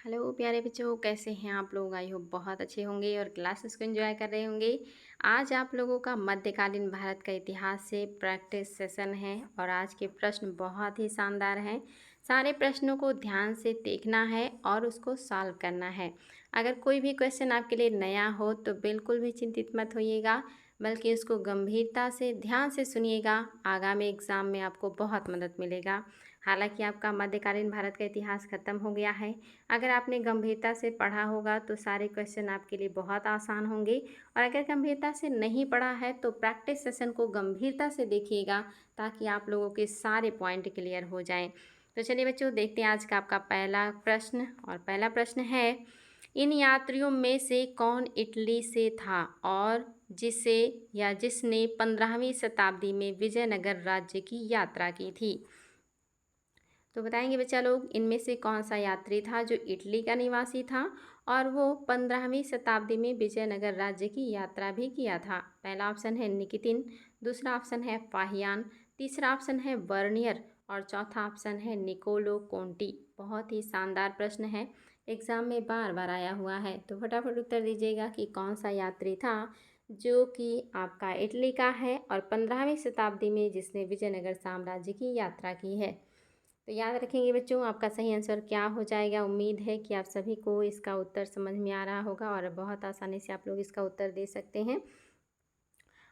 Hello प्यारे बच्चों, कैसे हैं आप लोग। आई होप बहुत अच्छे होंगे और क्लासेस को एंजॉय कर रहे होंगे। आज आप लोगों का मध्यकालीन भारत का इतिहास से प्रैक्टिस सेशन है और आज के प्रश्न बहुत ही शानदार हैं। सारे प्रश्नों को ध्यान से देखना है और उसको सॉल्व करना है। अगर कोई भी क्वेश्चन आपके लिए नया हो तो बिल्कुल भी चिंतित मत होइएगा, बल्कि उसको गंभीरता से ध्यान से सुनिएगा। आगामी एग्ज़ाम में आपको बहुत मदद मिलेगा। हालांकि आपका मध्यकालीन भारत का इतिहास ख़त्म हो गया है। अगर आपने गंभीरता से पढ़ा होगा तो सारे क्वेश्चन आपके लिए बहुत आसान होंगे, और अगर गंभीरता से नहीं पढ़ा है तो प्रैक्टिस सेशन को गंभीरता से देखिएगा ताकि आप लोगों के सारे पॉइंट क्लियर हो जाएं। तो चलिए बच्चों, देखते हैं आज का आपका पहला प्रश्न। और पहला प्रश्न है, इन यात्रियों में से कौन इटली से था और जिसने 15वीं शताब्दी में विजयनगर राज्य की यात्रा की थी। तो बताएंगे बच्चा लोग, इनमें से कौन सा यात्री था जो इटली का निवासी था और वो 15वीं शताब्दी में विजयनगर राज्य की यात्रा भी किया था। पहला ऑप्शन है निकितिन, दूसरा ऑप्शन है फाहियान, तीसरा ऑप्शन है वर्नियर और चौथा ऑप्शन है निकोलो कोंटी। बहुत ही शानदार प्रश्न है, एग्ज़ाम में बार बार आया हुआ है। तो फटाफट उत्तर दीजिएगा कि कौन सा यात्री था जो कि आपका इटली का है और 15वीं शताब्दी में जिसने विजयनगर साम्राज्य की यात्रा की है। तो याद रखेंगे बच्चों, आपका सही आंसर क्या हो जाएगा। उम्मीद है कि आप सभी को इसका उत्तर समझ में आ रहा होगा और बहुत आसानी से आप लोग इसका उत्तर दे सकते हैं।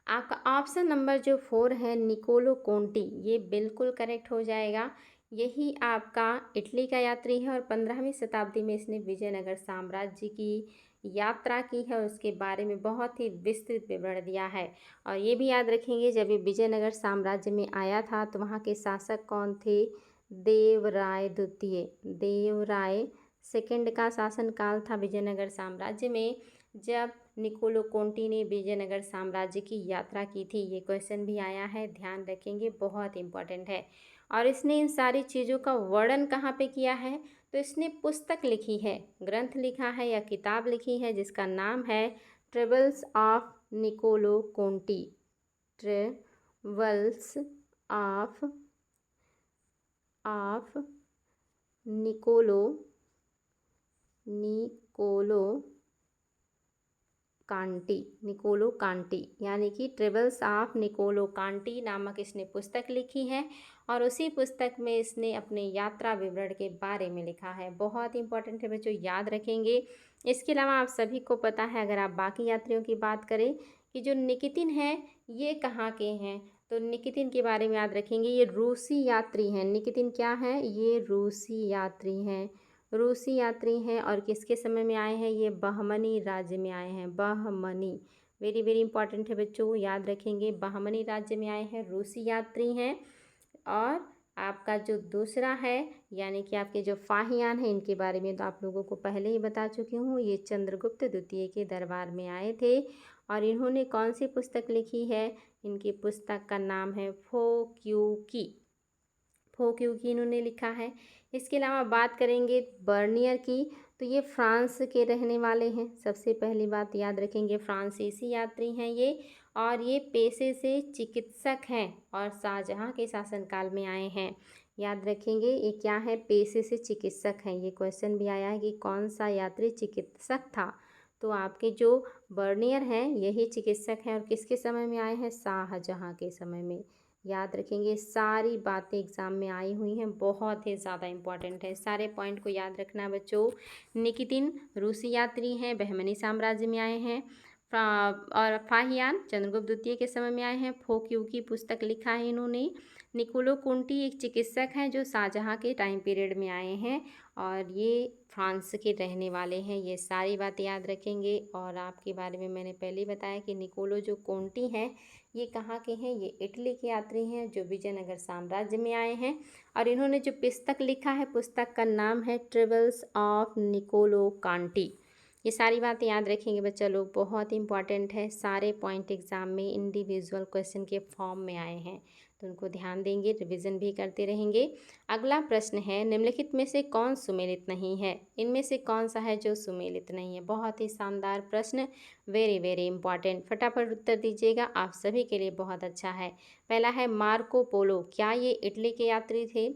आपका ऑप्शन नंबर जो 4 है निकोलो कोंटी, ये बिल्कुल करेक्ट हो जाएगा। यही आपका इटली का यात्री है और 15वीं शताब्दी में इसने विजयनगर साम्राज्य की यात्रा की है और उसके बारे में बहुत ही विस्तृत विवरण दिया है। और ये भी याद रखेंगे, जब ये विजयनगर साम्राज्य में आया था तो वहाँ के शासक कौन थे। देवराय द्वितीय, देवराय सेकंड का शासनकाल था विजयनगर साम्राज्य में, जब निकोलो कोंटी ने विजयनगर साम्राज्य की यात्रा की थी। ये क्वेश्चन भी आया है, ध्यान रखेंगे, बहुत इंपॉर्टेंट है। और इसने इन सारी चीज़ों का वर्णन कहाँ पे किया है, तो इसने पुस्तक लिखी है, ग्रंथ लिखा है या किताब लिखी है जिसका नाम है travels of Nicolo Conti. Travels of Nicolo Nicolo Conti, यानी कि ट्रेवल्स ऑफ निकोलो कांटी नामक इसने पुस्तक लिखी है और उसी पुस्तक में इसने अपने यात्रा विवरण के बारे में लिखा है। बहुत इंपॉर्टेंट है बच्चों, याद रखेंगे। इसके अलावा आप सभी को पता है, अगर आप बाकी यात्रियों की बात करें कि जो निकितिन है ये कहाँ के हैं, तो निकितिन के बारे में याद रखेंगे, ये रूसी यात्री हैं। निकितिन क्या है, ये रूसी यात्री हैं, रूसी यात्री हैं। और किसके समय में आए हैं, ये बहमनी राज्य में आए हैं। बहमनी, वेरी वेरी इंपॉर्टेंट है बच्चों, याद रखेंगे, बहमनी राज्य में आए हैं, रूसी यात्री हैं। और आपका जो दूसरा है यानी कि आपके जो फाहियान हैं, इनके बारे में तो आप लोगों को पहले ही बता चुकी हूँ। ये चंद्रगुप्त द्वितीय के दरबार में आए थे और इन्होंने कौन सी पुस्तक लिखी है, इनकी पुस्तक का नाम है फोक्यूकी। फोक्यूकी इन्होंने लिखा है। इसके अलावा बात करेंगे बर्नियर की, तो ये फ्रांस के रहने वाले हैं। सबसे पहली बात याद रखेंगे, फ्रांसीसी यात्री हैं ये, और ये पेशे से चिकित्सक हैं और शाहजहाँ के शासनकाल में आए हैं। याद रखेंगे, ये क्या है, पेशे से चिकित्सक हैं। ये क्वेश्चन भी आया है कि कौन सा यात्री चिकित्सक था, तो आपके जो बर्नियर हैं यही चिकित्सक हैं और किसके समय में आए हैं, शाहजहाँ के समय में। याद रखेंगे, सारी बातें एग्ज़ाम में आई हुई हैं, बहुत ही ज़्यादा इंपॉर्टेंट है, सारे पॉइंट को याद रखना बच्चों। निकितिन रूसी यात्री हैं, बहमनी साम्राज्य में आए हैं। और फाहियान चंद्रगुप्त द्वितीय के समय में आए हैं। फोक्यू की पुस्तक लिखा है इन्होंने। निकोलो कुंटी एक चिकित्सक हैं जो शाहजहाँ के टाइम पीरियड में आए हैं और ये फ्रांस के रहने वाले हैं। ये सारी बातें याद रखेंगे। और आपके बारे में मैंने पहले ही बताया कि निकोलो जो कोंटी हैं ये कहाँ के हैं, ये इटली के यात्री हैं जो विजयनगर साम्राज्य में आए हैं। और इन्होंने जो पुस्तक लिखा है, पुस्तक का नाम है ट्रेवल्स ऑफ निकोलो कांटी। ये सारी बातें याद रखेंगे बच्चा लोग, बहुत इंपॉर्टेंट है। सारे पॉइंट एग्जाम में इंडिविजुअल क्वेश्चन के फॉर्म में आए हैं, तो उनको ध्यान देंगे, रिवीजन भी करते रहेंगे। अगला प्रश्न है, निम्नलिखित में से कौन सुमेलित नहीं है। इनमें से कौन सा है जो सुमेलित नहीं है। बहुत ही शानदार प्रश्न, वेरी वेरी इंपॉर्टेंट, फटाफट उत्तर दीजिएगा, आप सभी के लिए बहुत अच्छा है। पहला है मार्को पोलो, क्या ये इटली के यात्री थे।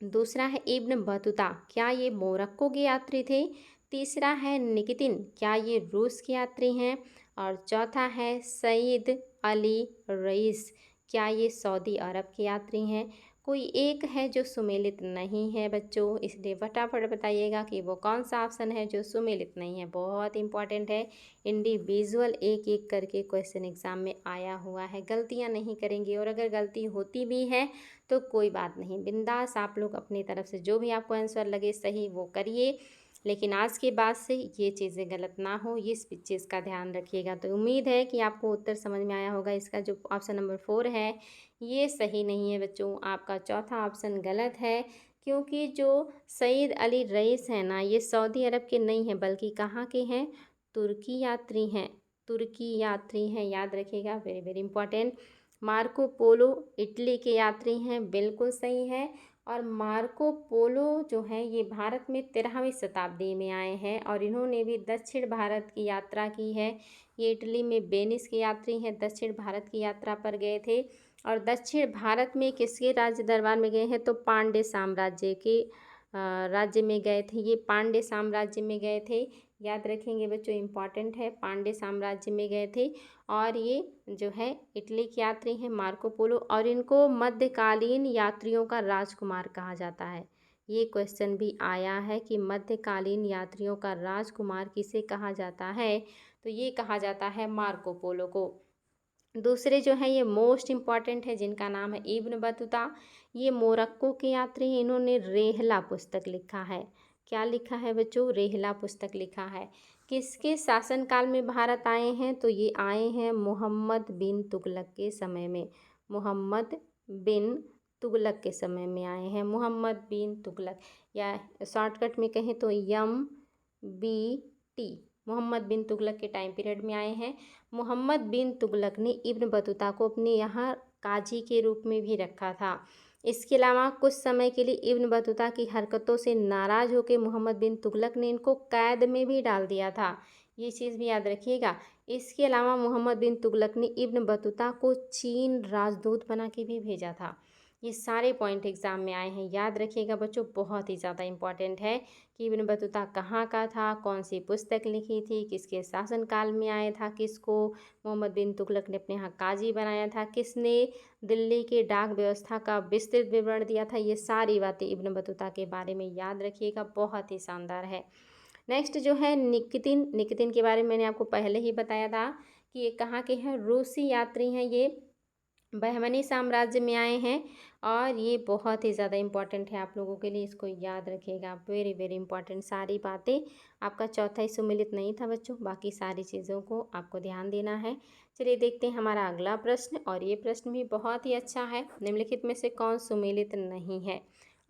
दूसरा है इब्न बतूता, क्या ये मोरक्को के यात्री थे? तीसरा है निकितिन, क्या ये रूस के यात्री हैं? और चौथा है सईद अली रईस, क्या ये सऊदी अरब के यात्री हैं? कोई एक है जो सुमेलित नहीं है बच्चों, इसलिए फटाफट बताइएगा कि वो कौन सा ऑप्शन है जो सुमेलित नहीं है। बहुत इंपॉर्टेंट है, इंडिविजुअल एक एक करके क्वेश्चन एग्जाम में आया हुआ है, गलतियां नहीं करेंगे। और अगर गलती होती भी है तो कोई बात नहीं, बिंदास आप लोग अपनी तरफ से जो भी आपको आंसर लगे सही वो करिए, लेकिन आज के बाद से ये चीज़ें गलत ना हो, ये इस चीज़ का ध्यान रखिएगा। तो उम्मीद है कि आपको उत्तर समझ में आया होगा। इसका जो ऑप्शन नंबर 4 है ये सही नहीं है बच्चों, आपका चौथा ऑप्शन गलत है, क्योंकि जो सईद अली रईस है ना, ये सऊदी अरब के नहीं हैं बल्कि कहाँ के हैं, तुर्की यात्री हैं, तुर्की यात्री हैं, याद रखिएगा, very very important. Marco Polo Italy के यात्री हैं, बिल्कुल सही है। और मार्को पोलो जो है ये भारत में 13वीं शताब्दी में आए हैं और इन्होंने भी दक्षिण भारत की यात्रा की है। ये इटली में वेनिस के यात्री हैं, दक्षिण भारत की यात्रा पर गए थे। और दक्षिण भारत में किसके राज्य दरबार में गए हैं, तो पांड्य साम्राज्य के राज्य में गए थे, ये पांड्य साम्राज्य में गए थे, याद रखेंगे बच्चों, इम्पॉर्टेंट है, पांड्य साम्राज्य में गए थे। और ये जो है इटली के यात्री हैं मार्को पोलो, और इनको मध्यकालीन यात्रियों का राजकुमार कहा जाता है। ये क्वेश्चन भी आया है कि मध्यकालीन यात्रियों का राजकुमार किसे कहा जाता है, तो ये कहा जाता है मार्को पोलो को। दूसरे जो है ये मोस्ट इम्पॉर्टेंट है, जिनका नाम है इब्न बतूता, ये मोरक्को के यात्री हैं, इन्होंने रेहला पुस्तक लिखा है। क्या लिखा है बच्चों, रेहला पुस्तक लिखा है। किसके शासनकाल में भारत आए हैं, तो ये आए हैं मोहम्मद बिन तुगलक के समय में, मोहम्मद बिन तुगलक के समय में आए हैं, मोहम्मद बिन तुगलक, या शॉर्टकट में कहें तो MBT, मोहम्मद बिन तुगलक के टाइम पीरियड में आए हैं। मोहम्मद बिन तुगलक ने इब्न बतूता को अपने यहाँ काजी के रूप में भी रखा था। इसके अलावा कुछ समय के लिए इब्न बतूता की हरकतों से नाराज़ होकर मोहम्मद बिन तुगलक ने इनको कैद में भी डाल दिया था, ये चीज़ भी याद रखिएगा। इसके अलावा मोहम्मद बिन तुगलक ने इब्न बतूता को चीन राजदूत बना के भी भेजा था। ये सारे पॉइंट एग्जाम में आए हैं, याद रखिएगा बच्चों, बहुत ही ज़्यादा इंपॉर्टेंट है कि इब्न बतूता कहाँ का था, कौन सी पुस्तक लिखी थी, किसके शासनकाल में आया था, किसको मोहम्मद बिन तुगलक ने अपने यहाँ काजी बनाया था, किसने दिल्ली के डाक व्यवस्था का विस्तृत विवरण दिया था, ये सारी बातें इब्न बतूता के बारे में याद रखिएगा, बहुत ही शानदार है। नेक्स्ट जो है निकितिन, निकितिन के बारे में मैंने आपको पहले ही बताया था कि ये कहाँ के हैं, रूसी यात्री हैं, ये बहमनी साम्राज्य में आए हैं। और ये बहुत ही ज़्यादा इम्पॉर्टेंट है आप लोगों के लिए, इसको याद रखिएगा, वेरी वेरी इंपॉर्टेंट सारी बातें। आपका चौथा ही सुमेलित नहीं था बच्चों, बाकी सारी चीज़ों को आपको ध्यान देना है। चलिए देखते हैं हमारा अगला प्रश्न, और ये प्रश्न भी बहुत ही अच्छा है। निम्नलिखित में से कौन सुमेलित नहीं है,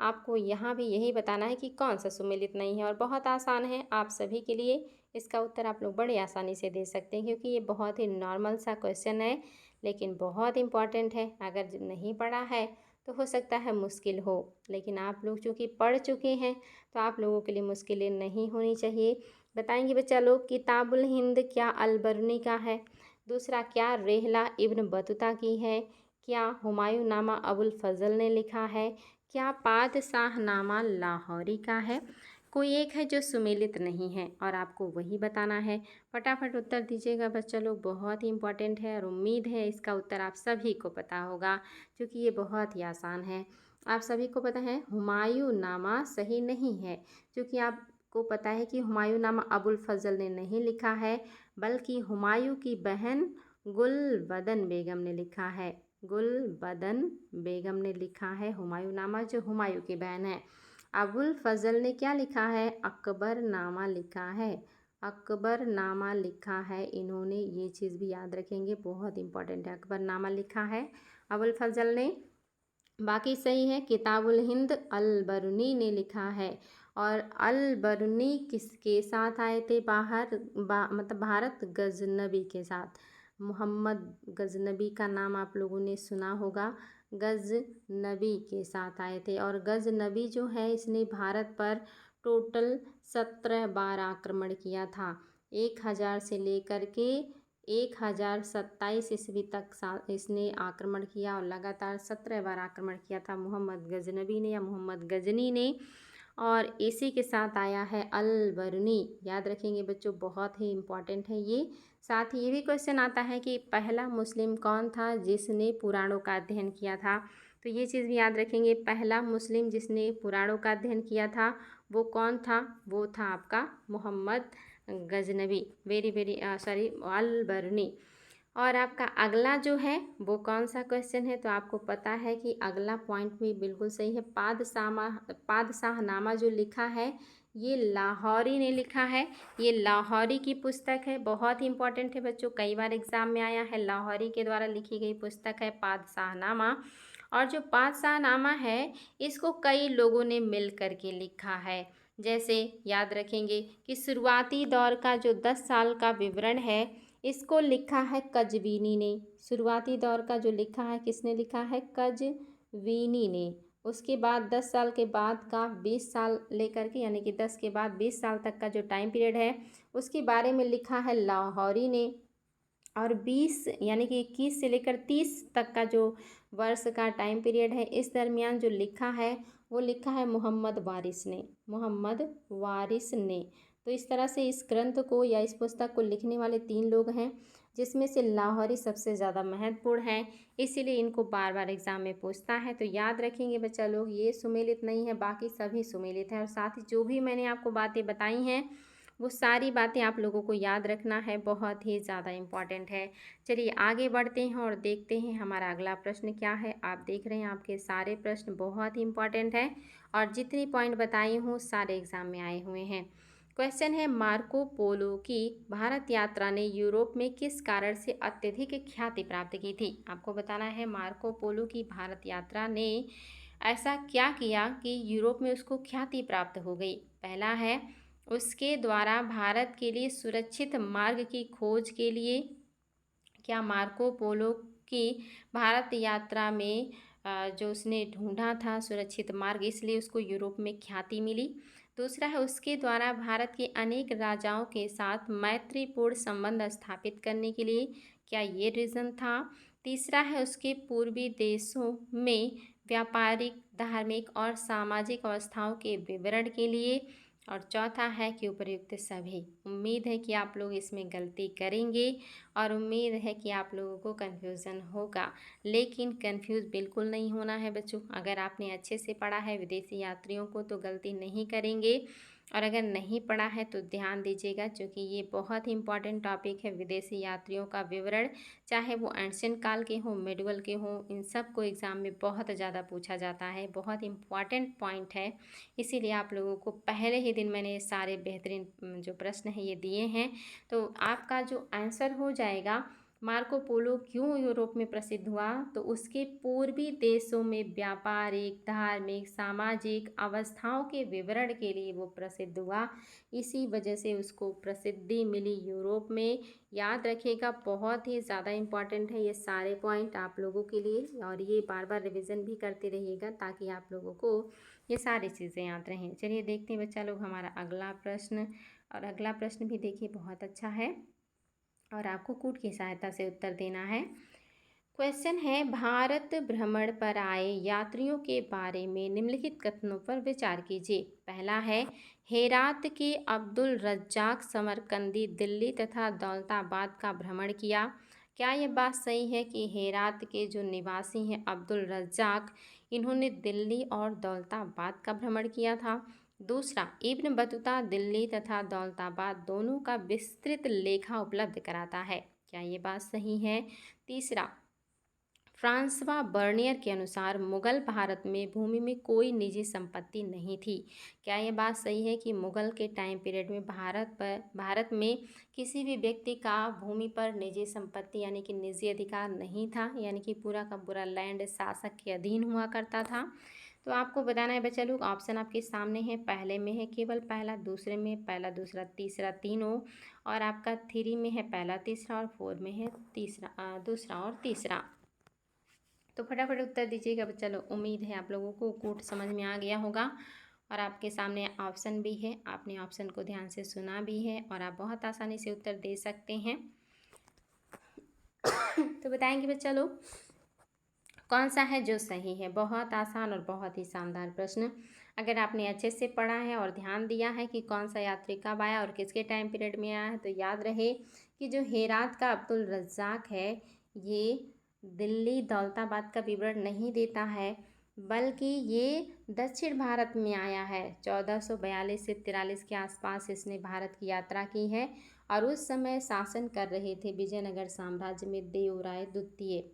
आपको यहाँ भी यही बताना है कि कौन सा सुमेलित नहीं है, और बहुत आसान है आप सभी के लिए, इसका उत्तर आप लोग बड़े आसानी से दे सकते हैं, क्योंकि ये बहुत ही नॉर्मल सा क्वेश्चन है, लेकिन बहुत इम्पॉर्टेंट है। अगर नहीं पढ़ा है तो हो सकता है मुश्किल हो, लेकिन आप लोग चूँकि पढ़ चुके हैं तो आप लोगों के लिए मुश्किलें नहीं होनी चाहिए। बताएंगे बच्चा लोग, किताबुल हिंद क्या अलबरूनी का है? दूसरा, क्या रेहला इब्न बतूता की है? क्या हुमायूं नामा अबुल फजल ने लिखा है? क्या पादशाहनामा लाहौरी का है? कोई एक है जो सुमेलित नहीं है, और आपको वही बताना है। फटाफट उत्तर दीजिएगा बच्चा लोग, बहुत ही इंपॉर्टेंट है, और उम्मीद है इसका उत्तर आप सभी को पता होगा, क्योंकि ये बहुत ही आसान है। आप सभी को पता है हुमायूं नामा सही नहीं है, क्योंकि आपको पता है कि हुमायूं नामा अबुल फजल ने नहीं लिखा है, बल्कि हुमायूं की बहन गुलबदन बेगम ने लिखा है, गुलबदन बेगम ने लिखा है हुमायूं नामा, जो हुमायूं की बहन है। अबुल फजल ने क्या लिखा है, अकबर नामा लिखा है, अकबर नामा लिखा है इन्होंने, ये चीज़ भी याद रखेंगे, बहुत इंपॉर्टेंट है, अकबर नामा लिखा है अबुल फजल ने। बाकी सही है, किताबुल हिंद अलबरूनी ने लिखा है। और अलबरूनी किसके साथ आए थे बाहर, मतलब भारत, गजनबी के साथ। मोहम्मद गजनबी का नाम आप लोगों ने सुना होगा, गजनबी के साथ आए थे। और गजनबी जो है इसने भारत पर टोटल 17 बार आक्रमण किया था, 1000 से लेकर के 1027 ईस्वी तक इसने आक्रमण किया और लगातार 17 बार आक्रमण किया था मोहम्मद गजनबी ने या मोहम्मद गजनी ने। और इसी के साथ आया है अल बरूनी, याद रखेंगे बच्चों, बहुत ही इम्पॉर्टेंट है ये। साथ ही ये भी क्वेश्चन आता है कि पहला मुस्लिम कौन था जिसने पुराणों का अध्ययन किया था, तो ये चीज़ भी याद रखेंगे। पहला मुस्लिम जिसने पुराणों का अध्ययन किया था वो कौन था, वो था आपका मोहम्मद गजनबी, सॉरी अल बरूनी। और आपका अगला जो है वो कौन सा क्वेश्चन है, तो आपको पता है कि अगला पॉइंट भी बिल्कुल सही है। पादशाहनामा जो लिखा है ये लाहौरी ने लिखा है, ये लाहौरी की पुस्तक है, बहुत ही इंपॉर्टेंट है बच्चों, कई बार एग्जाम में आया है। लाहौरी के द्वारा लिखी गई पुस्तक है पादशाहनामा। और जो पादशाहनामा है इसको कई लोगों ने मिल कर के लिखा है। जैसे याद रखेंगे कि शुरुआती दौर का जो 10 साल का विवरण है इसको लिखा है कजवीनी ने। शुरुआती दौर का जो लिखा है किसने लिखा है, कजवीनी ने। उसके बाद 10 साल के बाद का 20 साल लेकर के, यानी कि 10 के बाद 20 साल तक का जो टाइम पीरियड है उसके बारे में लिखा है लाहौरी ने। और 20 यानी कि 21 से लेकर 30 तक का जो वर्ष का टाइम पीरियड है इस दरमियान जो लिखा है वो लिखा है मोहम्मद वारिस ने, मोहम्मद वारिस ने। तो इस तरह से इस ग्रंथ को या इस पुस्तक को लिखने वाले 3 लोग हैं, जिसमें से लाहौरी सबसे ज़्यादा महत्वपूर्ण है, इसीलिए इनको बार बार एग्जाम में पूछता है। तो याद रखेंगे बच्चा लोग, ये सुमेलित नहीं है, बाकी सभी सुमेलित हैं। और साथ ही जो भी मैंने आपको बातें बताई हैं वो सारी बातें आप लोगों को याद रखना है, बहुत ही ज़्यादा इम्पॉर्टेंट है। चलिए आगे बढ़ते हैं और देखते हैं हमारा अगला प्रश्न क्या है। आप देख रहे हैं आपके सारे प्रश्न बहुत ही इम्पॉर्टेंट है और जितनी पॉइंट बताई हूँ सारे एग्जाम में आए हुए हैं। क्वेश्चन है, मार्को पोलो की भारत यात्रा ने यूरोप में किस कारण से अत्यधिक ख्याति प्राप्त की थी। आपको बताना है मार्को पोलो की भारत यात्रा ने ऐसा क्या किया कि यूरोप में उसको ख्याति प्राप्त हो गई। पहला है, उसके द्वारा भारत के लिए सुरक्षित मार्ग की खोज के लिए। क्या मार्को पोलो की भारत यात्रा में जो उसने ढूंढा था सुरक्षित मार्ग, इसलिए उसको यूरोप में ख्याति मिली। दूसरा है, उसके द्वारा भारत के अनेक राजाओं के साथ मैत्रीपूर्ण संबंध स्थापित करने के लिए। क्या ये रीज़न था। तीसरा है, उसके पूर्वी देशों में व्यापारिक, धार्मिक और सामाजिक अवस्थाओं के विवरण के लिए। और चौथा है कि उपर्युक्त सभी। उम्मीद है कि आप लोग इसमें गलती करेंगे और उम्मीद है कि आप लोगों को कन्फ्यूज़न होगा, लेकिन कन्फ्यूज़ बिल्कुल नहीं होना है बच्चों। अगर आपने अच्छे से पढ़ा है विदेशी यात्रियों को तो गलती नहीं करेंगे, और अगर नहीं पढ़ा है तो ध्यान दीजिएगा, क्योंकि ये बहुत ही इंपॉर्टेंट टॉपिक है। विदेशी यात्रियों का विवरण, चाहे वो एंशिएंट काल के हों, मिडिवल के हों, इन सब को एग्ज़ाम में बहुत ज़्यादा पूछा जाता है, बहुत इंपॉर्टेंट पॉइंट है। इसीलिए आप लोगों को पहले ही दिन मैंने सारे बेहतरीन जो प्रश्न हैं ये दिए हैं। तो आपका जो आंसर हो जाएगा, मार्को पोलो क्यों यूरोप में प्रसिद्ध हुआ, तो उसके पूर्वी देशों में व्यापारिक, धार्मिक, सामाजिक अवस्थाओं के विवरण के लिए वो प्रसिद्ध हुआ। इसी वजह से उसको प्रसिद्धि मिली यूरोप में। याद रखिएगा, बहुत ही ज़्यादा इम्पॉर्टेंट है ये सारे पॉइंट आप लोगों के लिए, और ये बार बार रिवीजन भी करते रहिएगा ताकि आप लोगों को ये सारी चीज़ें याद रहें। चलिए देखते हैं बच्चा लोग हमारा अगला प्रश्न, और अगला प्रश्न भी देखिए बहुत अच्छा है और आपको कूट की सहायता से उत्तर देना है। क्वेश्चन है, भारत भ्रमण पर आए यात्रियों के बारे में निम्नलिखित कथनों पर विचार कीजिए। पहला है, हेरात के अब्दुल रज्जाक समरकंदी दिल्ली तथा दौलताबाद का भ्रमण किया। क्या यह बात सही है कि हेरात के जो निवासी हैं अब्दुल रज्जाक, इन्होंने दिल्ली और दौलताबाद का भ्रमण किया था। दूसरा, इब्न बतूता दिल्ली तथा दौलताबाद दोनों का विस्तृत लेखा उपलब्ध कराता है। क्या ये बात सही है। तीसरा, फ्रांसवा बर्नियर के अनुसार मुगल भारत में भूमि में कोई निजी संपत्ति नहीं थी। क्या ये बात सही है कि मुगल के टाइम पीरियड में भारत में किसी भी व्यक्ति का भूमि पर निजी संपत्ति यानी कि निजी अधिकार नहीं था, यानी कि पूरा का पूरा लैंड शासक के अधीन हुआ करता था। तो आपको बताना है बच्चा लोग, ऑप्शन आपके सामने है। पहले में है केवल पहला, दूसरे में पहला, दूसरा, तीसरा, तीनों, और आपका 3 में है पहला, तीसरा, और 4 में है दूसरा और तीसरा। तो फटाफट उत्तर दीजिएगा बच्चा लोग। उम्मीद है आप लोगों को कूट समझ में आ गया होगा और आपके सामने ऑप्शन भी है, आपने ऑप्शन को ध्यान से सुना भी है और आप बहुत आसानी से उत्तर दे सकते हैं। तो बताएंगे बच्चा लोग कौन सा है जो सही है। बहुत आसान और बहुत ही शानदार प्रश्न। अगर आपने अच्छे से पढ़ा है और ध्यान दिया है कि कौन सा यात्री कब आया और किसके टाइम पीरियड में आया है, तो याद रहे कि जो हेरात का अब्दुल रज्जाक है, ये दिल्ली दौलताबाद का विवरण नहीं देता है, बल्कि ये दक्षिण भारत में आया है। 1442 से 43 के आसपास इसने भारत की यात्रा की है और उस समय शासन कर रहे थे विजयनगर साम्राज्य में देवराय द्वितीय।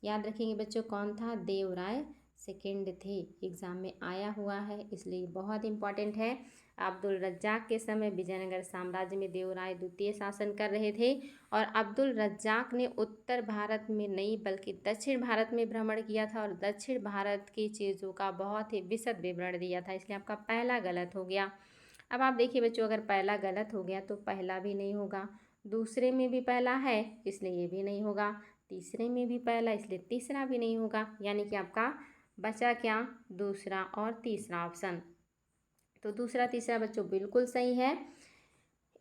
याद रखेंगे बच्चों, कौन था? देवराय सेकंड थे। एग्ज़ाम में आया हुआ है, इसलिए बहुत इंपॉर्टेंट है। अब्दुल रज्जाक के समय विजयनगर साम्राज्य में देवराय द्वितीय शासन कर रहे थे और अब्दुल रज्जाक ने उत्तर भारत में नहीं बल्कि दक्षिण भारत में भ्रमण किया था और दक्षिण भारत की चीज़ों का बहुत ही विशद विवरण दिया था, इसलिए आपका पहला गलत हो गया। अब आप देखिए बच्चों, अगर पहला गलत हो गया तो पहला भी नहीं होगा, दूसरे में भी पहला है इसलिए ये भी नहीं होगा, तीसरे में भी पहला इसलिए तीसरा भी नहीं होगा, यानी कि आपका बचा क्या? दूसरा और तीसरा ऑप्शन। तो दूसरा तीसरा बच्चों बिल्कुल सही है।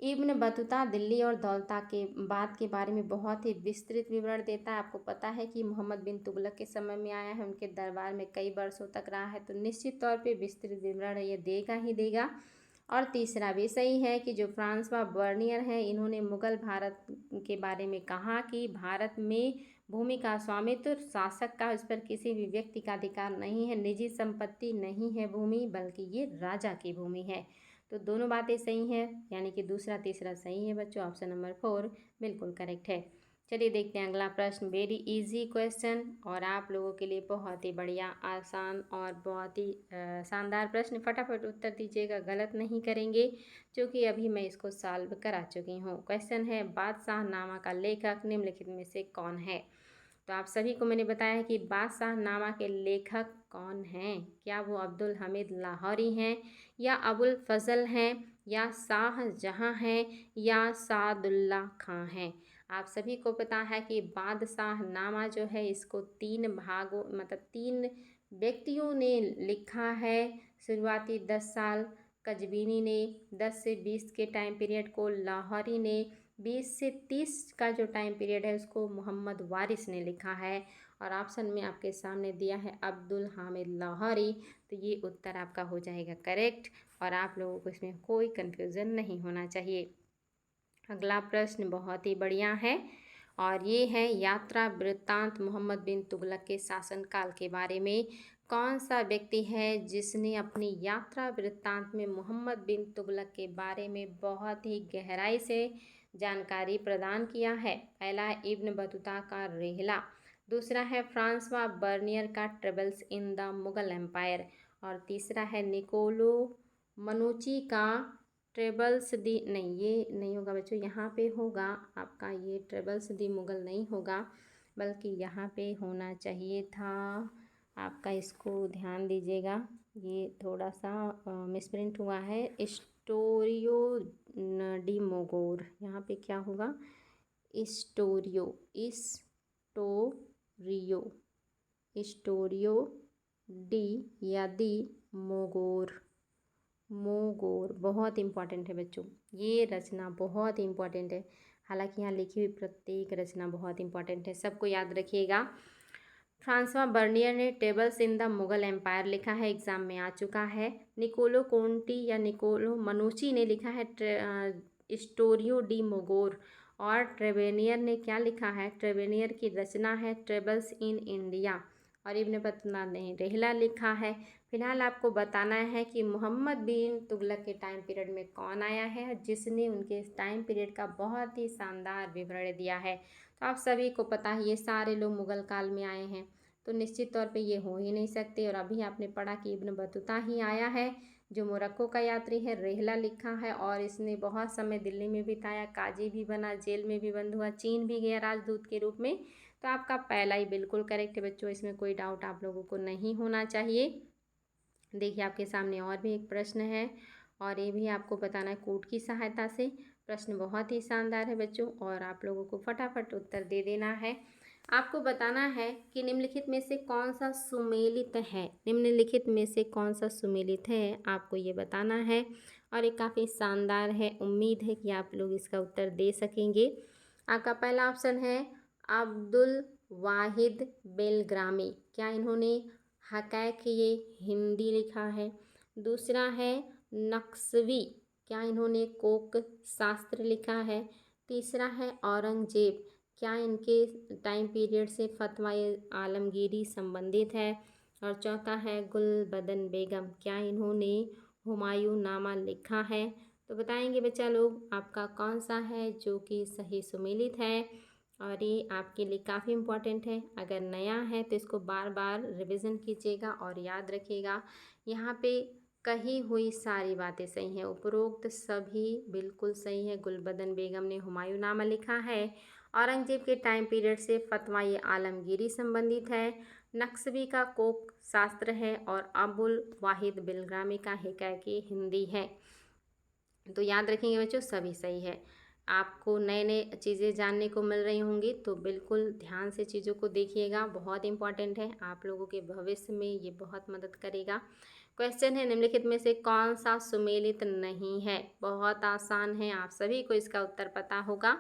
इब्न बतूता दिल्ली और दौलता के बाद के बारे में बहुत ही विस्तृत विवरण देता है। आपको पता है कि मोहम्मद बिन तुगलक के समय में आया है, उनके दरबार में कई वर्षों तक रहा है, तो निश्चित तौर पे विस्तृत विवरण ये देगा ही देगा। और तीसरा भी सही है कि जो फ्रांसवा बर्नियर है, इन्होंने मुग़ल भारत के बारे में कहा कि भारत में भूमि का स्वामित्व शासक का, उस पर किसी भी व्यक्ति का अधिकार नहीं है, निजी संपत्ति नहीं है भूमि, बल्कि ये राजा की भूमि है। तो दोनों बातें सही हैं, यानी कि दूसरा तीसरा सही है बच्चों। ऑप्शन नंबर 4 बिल्कुल करेक्ट है। चलिए देखते हैं अगला प्रश्न। वेरी इजी क्वेश्चन और आप लोगों के लिए बहुत ही बढ़िया, आसान और बहुत ही शानदार प्रश्न। फटाफट उत्तर दीजिएगा, गलत नहीं करेंगे, क्योंकि अभी मैं इसको सॉल्व करा चुकी हूँ। क्वेश्चन है, बादशाहनामा का लेखक निम्नलिखित में से कौन है? तो आप सभी को मैंने बताया कि बादशाहनामा के लेखक कौन हैं। क्या वो अब्दुल हमीद लाहौरी हैं, या अबुल फजल हैं, या शाहजहाँ हैं, या सादुल्ला खां हैं? आप सभी को पता है कि बादशाहनामा जो है इसको 3 भागों मतलब 3 व्यक्तियों ने लिखा है। शुरुआती 10 साल कजबीनी ने, 10 से 20 के टाइम पीरियड को लाहौरी ने, 20 से 30 का जो टाइम पीरियड है उसको मोहम्मद वारिस ने लिखा है। और ऑप्शन में आपके सामने दिया है अब्दुल हामिद लाहौरी, तो ये उत्तर आपका हो जाएगा करेक्ट और आप लोगों को इसमें कोई कन्फ्यूज़न नहीं होना चाहिए। अगला प्रश्न बहुत ही बढ़िया है और ये है, यात्रा वृत्तांत मोहम्मद बिन तुगलक के शासनकाल के बारे में कौन सा व्यक्ति है जिसने अपनी यात्रा वृत्तांत में मोहम्मद बिन तुगलक के बारे में बहुत ही गहराई से जानकारी प्रदान किया है? पहला है इब्न बतूता का रेहला, दूसरा है फ्रांसवा बर्नियर का travels in the Mughal empire, और तीसरा है निकोलो मनुची का ट्रेवल्स दी, नहीं ये नहीं होगा बच्चों, यहाँ पे होगा आपका ये ट्रेवल्स दी मुगल नहीं होगा, बल्कि यहाँ पे होना चाहिए था आपका, इसको ध्यान दीजिएगा, ये थोड़ा सा मिसप्रिंट हुआ है। स्टोरियो डी मोगोर, यहाँ पे क्या होगा? स्टोरियो, स्टोरियो, स्टोरियो डी या दी मोगोर, मोगोर बहुत इंपॉर्टेंट है बच्चों, ये रचना बहुत इंपॉर्टेंट है। हालांकि यहाँ लिखी हुई प्रत्येक रचना बहुत इंपॉर्टेंट है, सबको याद रखिएगा। फ्रांसवा बर्नियर ने tables in the Mughal empire लिखा है, एग्जाम में आ चुका है। निकोलो कोंटी या निकोलो मनुची ने लिखा है स्टोरियो डी मोगोर, और ट्रेवेनियर ने क्या लिखा है? ट्रेवेनियर की रचना है ट्रेवल्स इन इंडिया, और इब्न बतूता ने रेहला लिखा है। फिलहाल आपको बताना है कि मोहम्मद बिन तुगलक के टाइम पीरियड में कौन आया है जिसने उनके टाइम पीरियड का बहुत ही शानदार विवरण दिया है। तो आप सभी को पता है ये सारे लोग मुग़ल काल में आए हैं, तो निश्चित तौर पे ये हो ही नहीं सकते। और अभी आपने पढ़ा कि इब्न बतूता ही आया है जो मोरक्को का यात्री है, रेहला लिखा है और इसने बहुत समय दिल्ली में बिताया, काजी भी बना, जेल में भी बंद हुआ, चीन भी गया राजदूत के रूप में। तो आपका पहला ही बिल्कुल करेक्ट है बच्चों, इसमें कोई डाउट आप लोगों को नहीं होना चाहिए। देखिए आपके सामने और भी एक प्रश्न है और ये भी आपको बताना है कोड की सहायता से। प्रश्न बहुत ही शानदार है बच्चों और आप लोगों को फटाफट उत्तर दे देना है। आपको बताना है कि निम्नलिखित में से कौन सा सुमेलित है, निम्नलिखित में से कौन सा सुमेलित है, आपको ये बताना है। और ये काफ़ी शानदार है, उम्मीद है कि आप लोग इसका उत्तर दे सकेंगे। आपका पहला ऑप्शन है अब्दुल वाहिद बेलग्रामी, क्या इन्होंने हक़ैक़ ये हिंदी लिखा है। दूसरा है नक्शवी, क्या इन्होंने कोक शास्त्र लिखा है। तीसरा है औरंगजेब, क्या इनके टाइम पीरियड से फतवा आलमगीरी संबंधित है। और चौथा है गुलबदन बेगम, क्या इन्होंने हुमायूं नामा लिखा है। तो बताएंगे बच्चा लोग आपका कौन सा है जो कि सही सुमेलित है। और ये आपके लिए काफ़ी इम्पॉर्टेंट है। अगर नया है तो इसको बार बार रिवीजन कीजिएगा और याद रखिएगा। यहाँ पे कही हुई सारी बातें सही हैं, उपरोक्त सभी बिल्कुल सही है। गुलबदन बेगम ने हुमायूं नामा लिखा है। औरंगजेब के टाइम पीरियड से फतवा ये आलमगीरी संबंधित है। नक्शवी का कोक शास्त्र है और अबुल वाहिद बिलग्रामी का हिकायकी हिंदी है। तो याद रखेंगे बच्चों, सभी सही है। आपको नए नए चीज़ें जानने को मिल रही होंगी तो बिल्कुल ध्यान से चीज़ों को देखिएगा, बहुत इंपॉर्टेंट है। आप लोगों के भविष्य में ये बहुत मदद करेगा। क्वेश्चन है निम्नलिखित में से कौन सा सुमेलित नहीं है। बहुत आसान है, आप सभी को इसका उत्तर पता होगा।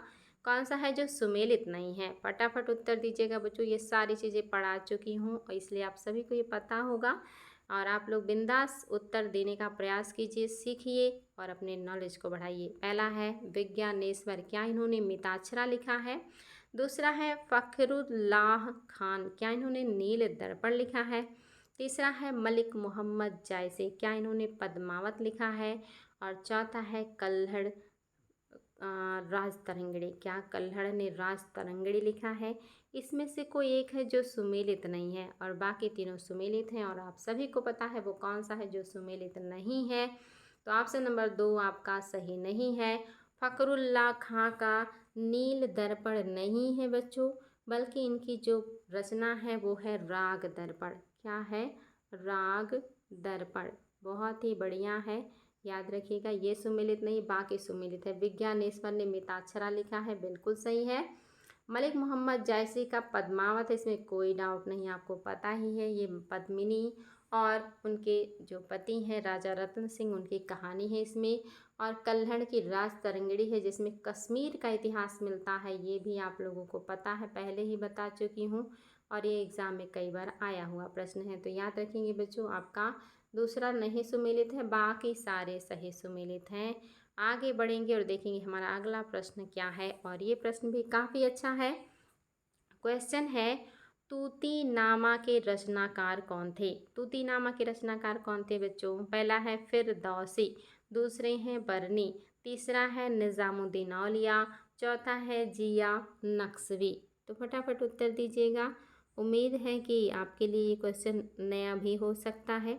कौन सा है जो सुमेलित नहीं है, फटाफट उत्तर दीजिएगा बच्चों। ये सारी चीज़ें पढ़ा चुकी हूँ इसलिए आप सभी को ये पता होगा। और आप लोग बिंदास उत्तर देने का प्रयास कीजिए, सीखिए और अपने नॉलेज को बढ़ाइए। पहला है विज्ञानेश्वर, क्या इन्होंने मिताक्षरा लिखा है। दूसरा है फ़खरुल्लाह खान, क्या इन्होंने नील दर्पण लिखा है। तीसरा है मलिक मोहम्मद जायसी, क्या इन्होंने पद्मावत लिखा है। और चौथा है कल्हड़ राज तरंगड़ी, क्या कल्हड़ ने राज तरंगड़ी लिखा है। इसमें से कोई एक है जो सुमेलित नहीं है और बाकी तीनों सुमेलित हैं। और आप सभी को पता है वो कौन सा है जो सुमेलित नहीं है। तो ऑप्शन नंबर 2 आपका सही नहीं है। फ़खरुल्लाह खां का नील दर्पण नहीं है बच्चों, बल्कि इनकी जो रचना है वो है राग दर्पण। क्या है, राग दर्पण, बहुत ही बढ़िया है। याद रखिएगा, ये सुमेलित नहीं, बाकी सुमेलित है। विज्ञानेश्वर ने मिताक्षरा लिखा है, बिल्कुल सही है। मलिक मोहम्मद जायसी का पद्मावत है, इसमें कोई डाउट नहीं, आपको पता ही है। ये पद्मिनी और उनके जो पति हैं राजा रतन सिंह, उनकी कहानी है इसमें। और कल्हड़ की राज तरंगड़ी है जिसमें कश्मीर का इतिहास मिलता है, ये भी आप लोगों को पता है, पहले ही बता चुकी हूँ। और ये एग्ज़ाम में कई बार आया हुआ प्रश्न है। तो याद रखेंगे बच्चों, आपका दूसरा नहीं सुमेलित है, बाकी सारे सही सुमेलित हैं। आगे बढ़ेंगे और देखेंगे हमारा अगला प्रश्न क्या है। और ये प्रश्न भी काफ़ी अच्छा है। क्वेश्चन है तूती नामा के रचनाकार कौन थे। तूती नामा के रचनाकार कौन थे बच्चों। पहला है फिरदौसी, दूसरे हैं बरनी, तीसरा है निज़ामुद्दीन औलिया, चौथा है जिया नक्शवी। तो फटाफट उत्तर दीजिएगा। उम्मीद है कि आपके लिए ये क्वेश्चन नया भी हो सकता है,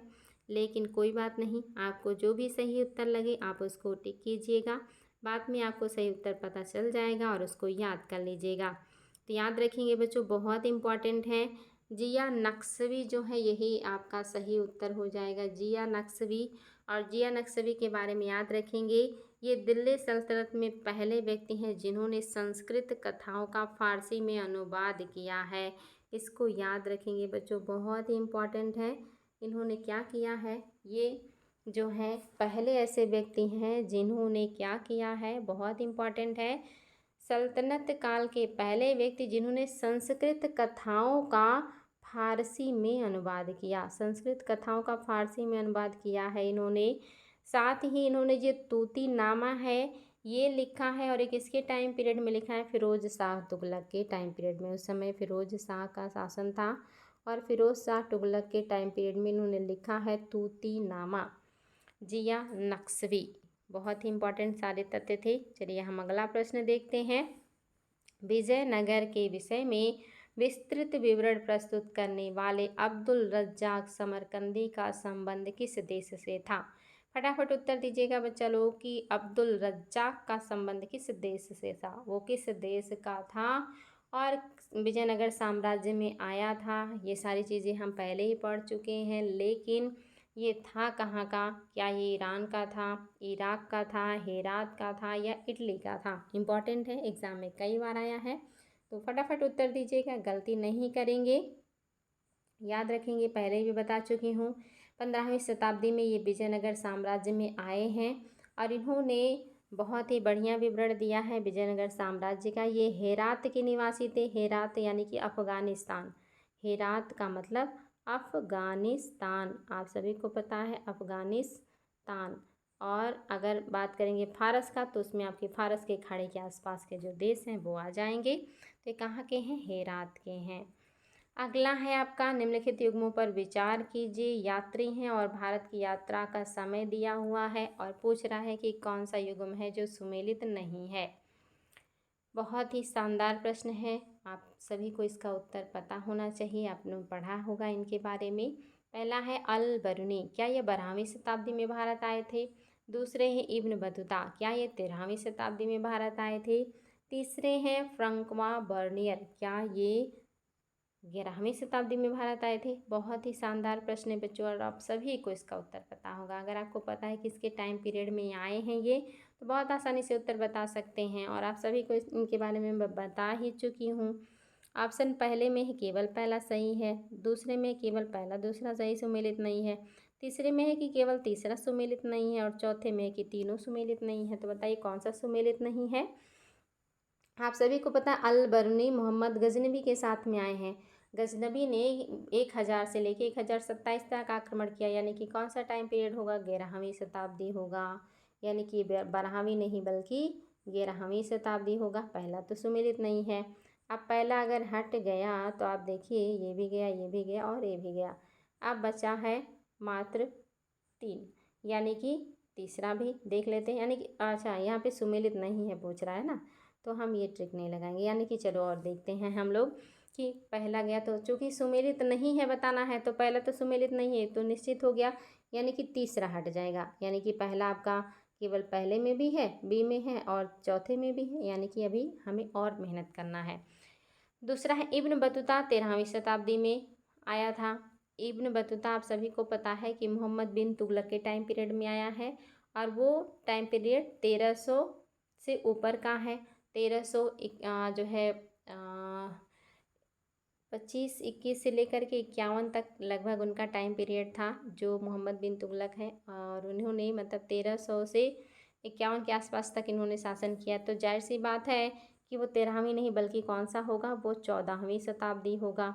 लेकिन कोई बात नहीं, आपको जो भी सही उत्तर लगे आप उसको टिक कीजिएगा। बाद में आपको सही उत्तर पता चल जाएगा और उसको याद कर लीजिएगा। तो याद रखेंगे बच्चों, बहुत इम्पॉर्टेंट है। जिया नक्शवी जो है यही आपका सही उत्तर हो जाएगा, जिया नक्शवी। और जिया नक्शवी के बारे में याद रखेंगे, ये दिल्ली सल्तनत में पहले व्यक्ति हैं जिन्होंने संस्कृत कथाओं का फारसी में अनुवाद किया है। इसको याद रखेंगे बच्चों, बहुत ही इम्पॉर्टेंट है। इन्होंने क्या किया है, ये जो है पहले ऐसे व्यक्ति हैं जिन्होंने क्या किया है, बहुत इम्पॉर्टेंट है। सल्तनत काल के पहले व्यक्ति जिन्होंने संस्कृत कथाओं का फारसी में अनुवाद किया, संस्कृत कथाओं का फारसी में अनुवाद किया है इन्होंने। साथ ही इन्होंने जो तूती नामा है ये लिखा है, और एक इसके टाइम पीरियड में लिखा है फिरोज शाह तुगलक के टाइम पीरियड में। उस समय फिरोज शाह का शासन था और फिरोज शाह तुगलक के टाइम पीरियड में इन्होंने लिखा है तूती नामा। जिया नक्शवी, बहुत ही इम्पॉर्टेंट सारे तथ्य थे। चलिए हम अगला प्रश्न देखते हैं। विजयनगर के विषय में विस्तृत विवरण प्रस्तुत करने वाले अब्दुल रज्जाक समरकंदी का संबंध किस देश से था। फटाफट उत्तर दीजिएगा बच्चा लोग कि अब्दुल रज्जाक का संबंध किस देश से था, वो किस देश का था और विजयनगर साम्राज्य में आया था। ये सारी चीज़ें हम पहले ही पढ़ चुके हैं, लेकिन ये था कहाँ का, क्या ये ईरान का था, इराक का था, हेरात का था या इटली का था। इम्पॉर्टेंट है, एग्ज़ाम में कई बार आया है। तो फटाफट उत्तर दीजिएगा, गलती नहीं करेंगे। याद रखेंगे, पहले भी बता चुकी हूँ, 15वीं शताब्दी में ये विजयनगर साम्राज्य में आए हैं और इन्होंने बहुत ही बढ़िया विवरण दिया है विजयनगर साम्राज्य का। ये हेरात के निवासी थे। हेरात यानी कि अफ़गानिस्तान। हेरात का मतलब अफ़गानिस्तान, आप सभी को पता है अफ़गानिस्तान। और अगर बात करेंगे फारस का तो उसमें आपके फारस के खाड़ी के आसपास के जो देश हैं वो आ जाएंगे। तो ये कहाँ के हैं? हेरात के हैं। अगला है आपका निम्नलिखित युग्मों पर विचार कीजिए। यात्री हैं और भारत की यात्रा का समय दिया हुआ है और पूछ रहा है कि कौन सा युग्म है जो सुमेलित नहीं है। बहुत ही शानदार प्रश्न है, आप सभी को इसका उत्तर पता होना चाहिए, आपने पढ़ा होगा इनके बारे में। पहला है अल बरूनी, क्या ये 12वीं शताब्दी में भारत आए थे? दूसरे हैं इब्न बतूता, क्या ये 13वीं शताब्दी में भारत आए थे? तीसरे हैं फ्रंकवा बर्नियर, क्या ये 11वीं शताब्दी में भारत आए थे? बहुत ही शानदार प्रश्न है बच्चों और आप सभी को इसका उत्तर पता होगा। अगर आपको पता है किसके टाइम पीरियड में आए हैं ये, तो बहुत आसानी से उत्तर बता सकते हैं और आप सभी को इनके बारे में मैं बता ही चुकी हूँ। ऑप्शन पहले में है केवल पहला सही है, दूसरे में केवल पहला दूसरा सही सुमेलित नहीं है, तीसरे में है कि केवल तीसरा सुमेलित नहीं है और चौथे में है कि तीनों सुमेलित नहीं है। तो बताइए कौन सा सुमेलित नहीं है? आप सभी को पता है अल बरूनी मोहम्मद गजनबी के साथ में आए हैं। गजनबी ने 1000 से लेके 1027 तक आक्रमण किया, यानी कि कौन सा टाइम पीरियड होगा? 11वीं शताब्दी होगा, यानी कि 12वीं नहीं बल्कि 11वीं शताब्दी होगा। पहला तो सुमेलित नहीं है। अब पहला अगर हट गया तो आप देखिए ये भी गया, ये भी गया और ये भी गया। अब बचा है मात्र 3, यानी कि तीसरा भी देख लेते हैं, यानी कि अच्छा यहाँ पे सुमेलित नहीं है पूछ रहा है ना, तो हम ये ट्रिक नहीं लगाएंगे। यानी कि चलो और देखते हैं हम लोग कि पहला गया, तो चूँकि सुमेलित नहीं है बताना है तो पहला तो सुमेलित नहीं है तो निश्चित हो गया, यानी कि तीसरा हट जाएगा। यानी कि पहला आपका केवल पहले में भी है, बी में है और चौथे में भी है, यानी कि अभी हमें और मेहनत करना है। दूसरा है इब्न बतूता 13वीं शताब्दी में आया था। इब्न बतूता आप सभी को पता है कि मोहम्मद बिन तुगलक के टाइम पीरियड में आया है और वो टाइम पीरियड 1300 से ऊपर का है। 1300 जो है 25-21 से लेकर के 51 तक लगभग उनका टाइम पीरियड था जो मोहम्मद बिन तुगलक है, और उन्होंने मतलब 1300 से 51 के आसपास तक इन्होंने शासन किया। तो जाहिर सी बात है कि वो 13वीं नहीं बल्कि कौन सा होगा? वो 14वीं शताब्दी होगा।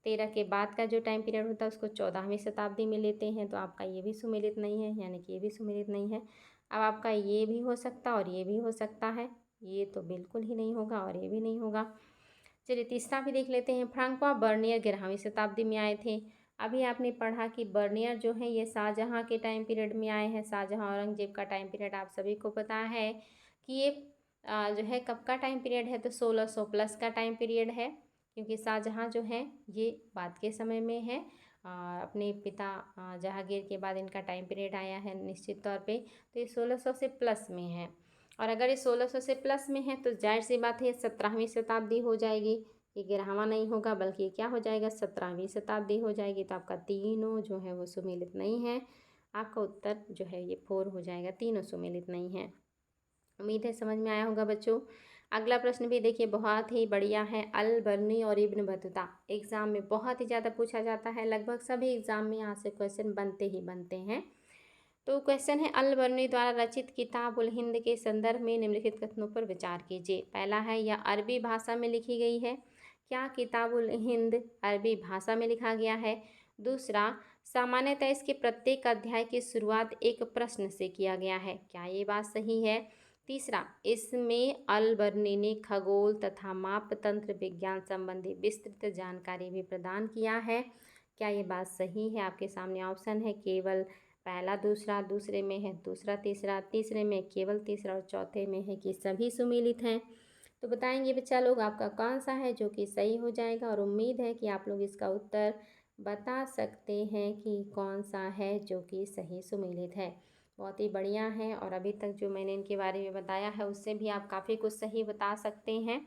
13 के बाद का जो टाइम पीरियड होता है उसको 14वीं शताब्दी में लेते हैं। तो आपका ये भी सुमेलित नहीं है, यानी कि ये भी सुमेलित नहीं है। अब आपका ये भी हो सकता और ये भी हो सकता है, ये तो बिल्कुल ही नहीं होगा और ये भी नहीं होगा। चलिए तीसरा भी देख लेते हैं। फ्रांकोआ बर्नियर 11वीं शताब्दी में आए थे। अभी आपने पढ़ा कि बर्नियर जो है ये शाहजहाँ के टाइम पीरियड में आए हैं। शाहजहाँ औरंगजेब का टाइम पीरियड आप सभी को पता है कि ये जो है कब का टाइम पीरियड है? तो 1600 प्लस का टाइम पीरियड है, क्योंकि शाहजहाँ जो है ये बाद के समय में है। अपने पिता जहांगीर के बाद इनका टाइम पीरियड आया है निश्चित तौर पे, तो ये 1600 से प्लस में है। और अगर ये 1600 से प्लस में है तो जाहिर सी बात है 17वीं शताब्दी हो जाएगी। ये 11वां नहीं होगा बल्कि क्या हो जाएगा? 17वीं शताब्दी हो जाएगी। तो आपका तीनों जो है वो सुमेलित नहीं है। आपका उत्तर जो है ये 4 हो जाएगा, तीनों सुमेलित नहीं है। उम्मीद है समझ में आया होगा बच्चों। अगला प्रश्न भी देखिए बहुत ही बढ़िया है। अल बर्नी और इब्न बतूता एग्ज़ाम में बहुत ही ज़्यादा पूछा जाता है, लगभग सभी एग्ज़ाम में यहाँ से क्वेश्चन बनते ही बनते हैं। तो क्वेश्चन है अल बर्नी द्वारा रचित किताब उल हिंद के संदर्भ में निम्नलिखित कथनों पर विचार कीजिए। पहला है यह अरबी भाषा में लिखी गई है, क्या किताब उल हिंद अरबी भाषा में लिखा गया है? दूसरा, सामान्यतः इसके प्रत्येक अध्याय की शुरुआत एक प्रश्न से किया गया है, क्या ये बात सही है? तीसरा, इसमें अल बर्नी ने खगोल तथा मापतंत्र विज्ञान संबंधी विस्तृत जानकारी भी प्रदान किया है, क्या ये बात सही है? आपके सामने ऑप्शन है केवल पहला दूसरा, दूसरे में है दूसरा तीसरा, तीसरे में केवल तीसरा और चौथे में है कि सभी सुमेलित हैं। तो बताएंगे बच्चा लोग आपका कौन सा है जो कि सही हो जाएगा, और उम्मीद है कि आप लोग इसका उत्तर बता सकते हैं कि कौन सा है जो कि सही सुमेलित है। बहुत ही बढ़िया है, और अभी तक जो मैंने इनके बारे में बताया है उससे भी आप काफ़ी कुछ सही बता सकते हैं।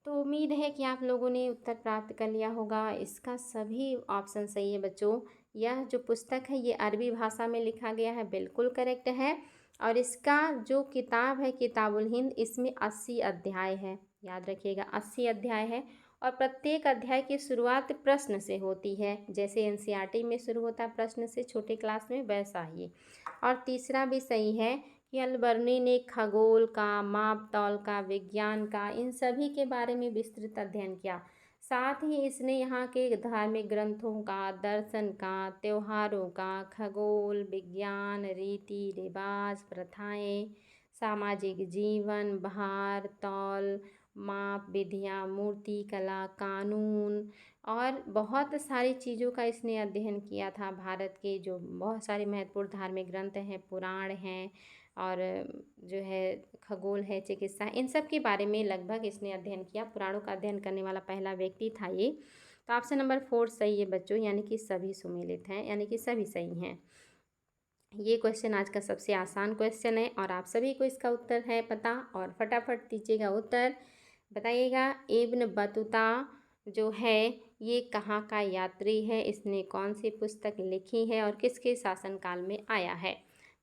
तो उम्मीद है कि आप लोगों ने उत्तर प्राप्त कर लिया होगा। इसका सभी ऑप्शन सही है बच्चों। यह जो पुस्तक है ये अरबी भाषा में लिखा गया है, बिल्कुल करेक्ट है। और इसका जो किताब है किताबुल हिंद, इसमें 80 अध्याय है, याद रखिएगा 80 अध्याय है। और प्रत्येक अध्याय की शुरुआत प्रश्न से होती है, जैसे एनसीईआरटी में शुरू होता है प्रश्न से छोटे क्लास में, वैसा ही। और तीसरा भी सही है कि अलबर्नी ने खगोल का, माप तौल का, विज्ञान का, इन सभी के बारे में विस्तृत अध्ययन किया। साथ ही इसने यहाँ के धार्मिक ग्रंथों का, दर्शन का, त्योहारों का, खगोल, विज्ञान, रीति रिवाज, प्रथाएं, सामाजिक जीवन, भार तौल, माप विधियाँ, मूर्ति कला, कानून और बहुत सारी चीज़ों का इसने अध्ययन किया था। भारत के जो बहुत सारे महत्वपूर्ण धार्मिक ग्रंथ हैं, पुराण हैं और जो है खगोल है, चिकित्सा, इन सब के बारे में लगभग इसने अध्ययन किया। पुराणों का अध्ययन करने वाला पहला व्यक्ति था ये। तो ऑप्शन नंबर 4 सही है बच्चों, यानी कि सभी सुमेलित हैं, यानी कि सभी सही हैं। ये क्वेश्चन आज का सबसे आसान क्वेश्चन है और आप सभी को इसका उत्तर है पता, और फटाफट दीजिएगा उत्तर। बताइएगा इब्न बतूता जो है ये कहाँ का यात्री है, इसने कौन सी पुस्तक लिखी है और किसके शासनकाल में आया है।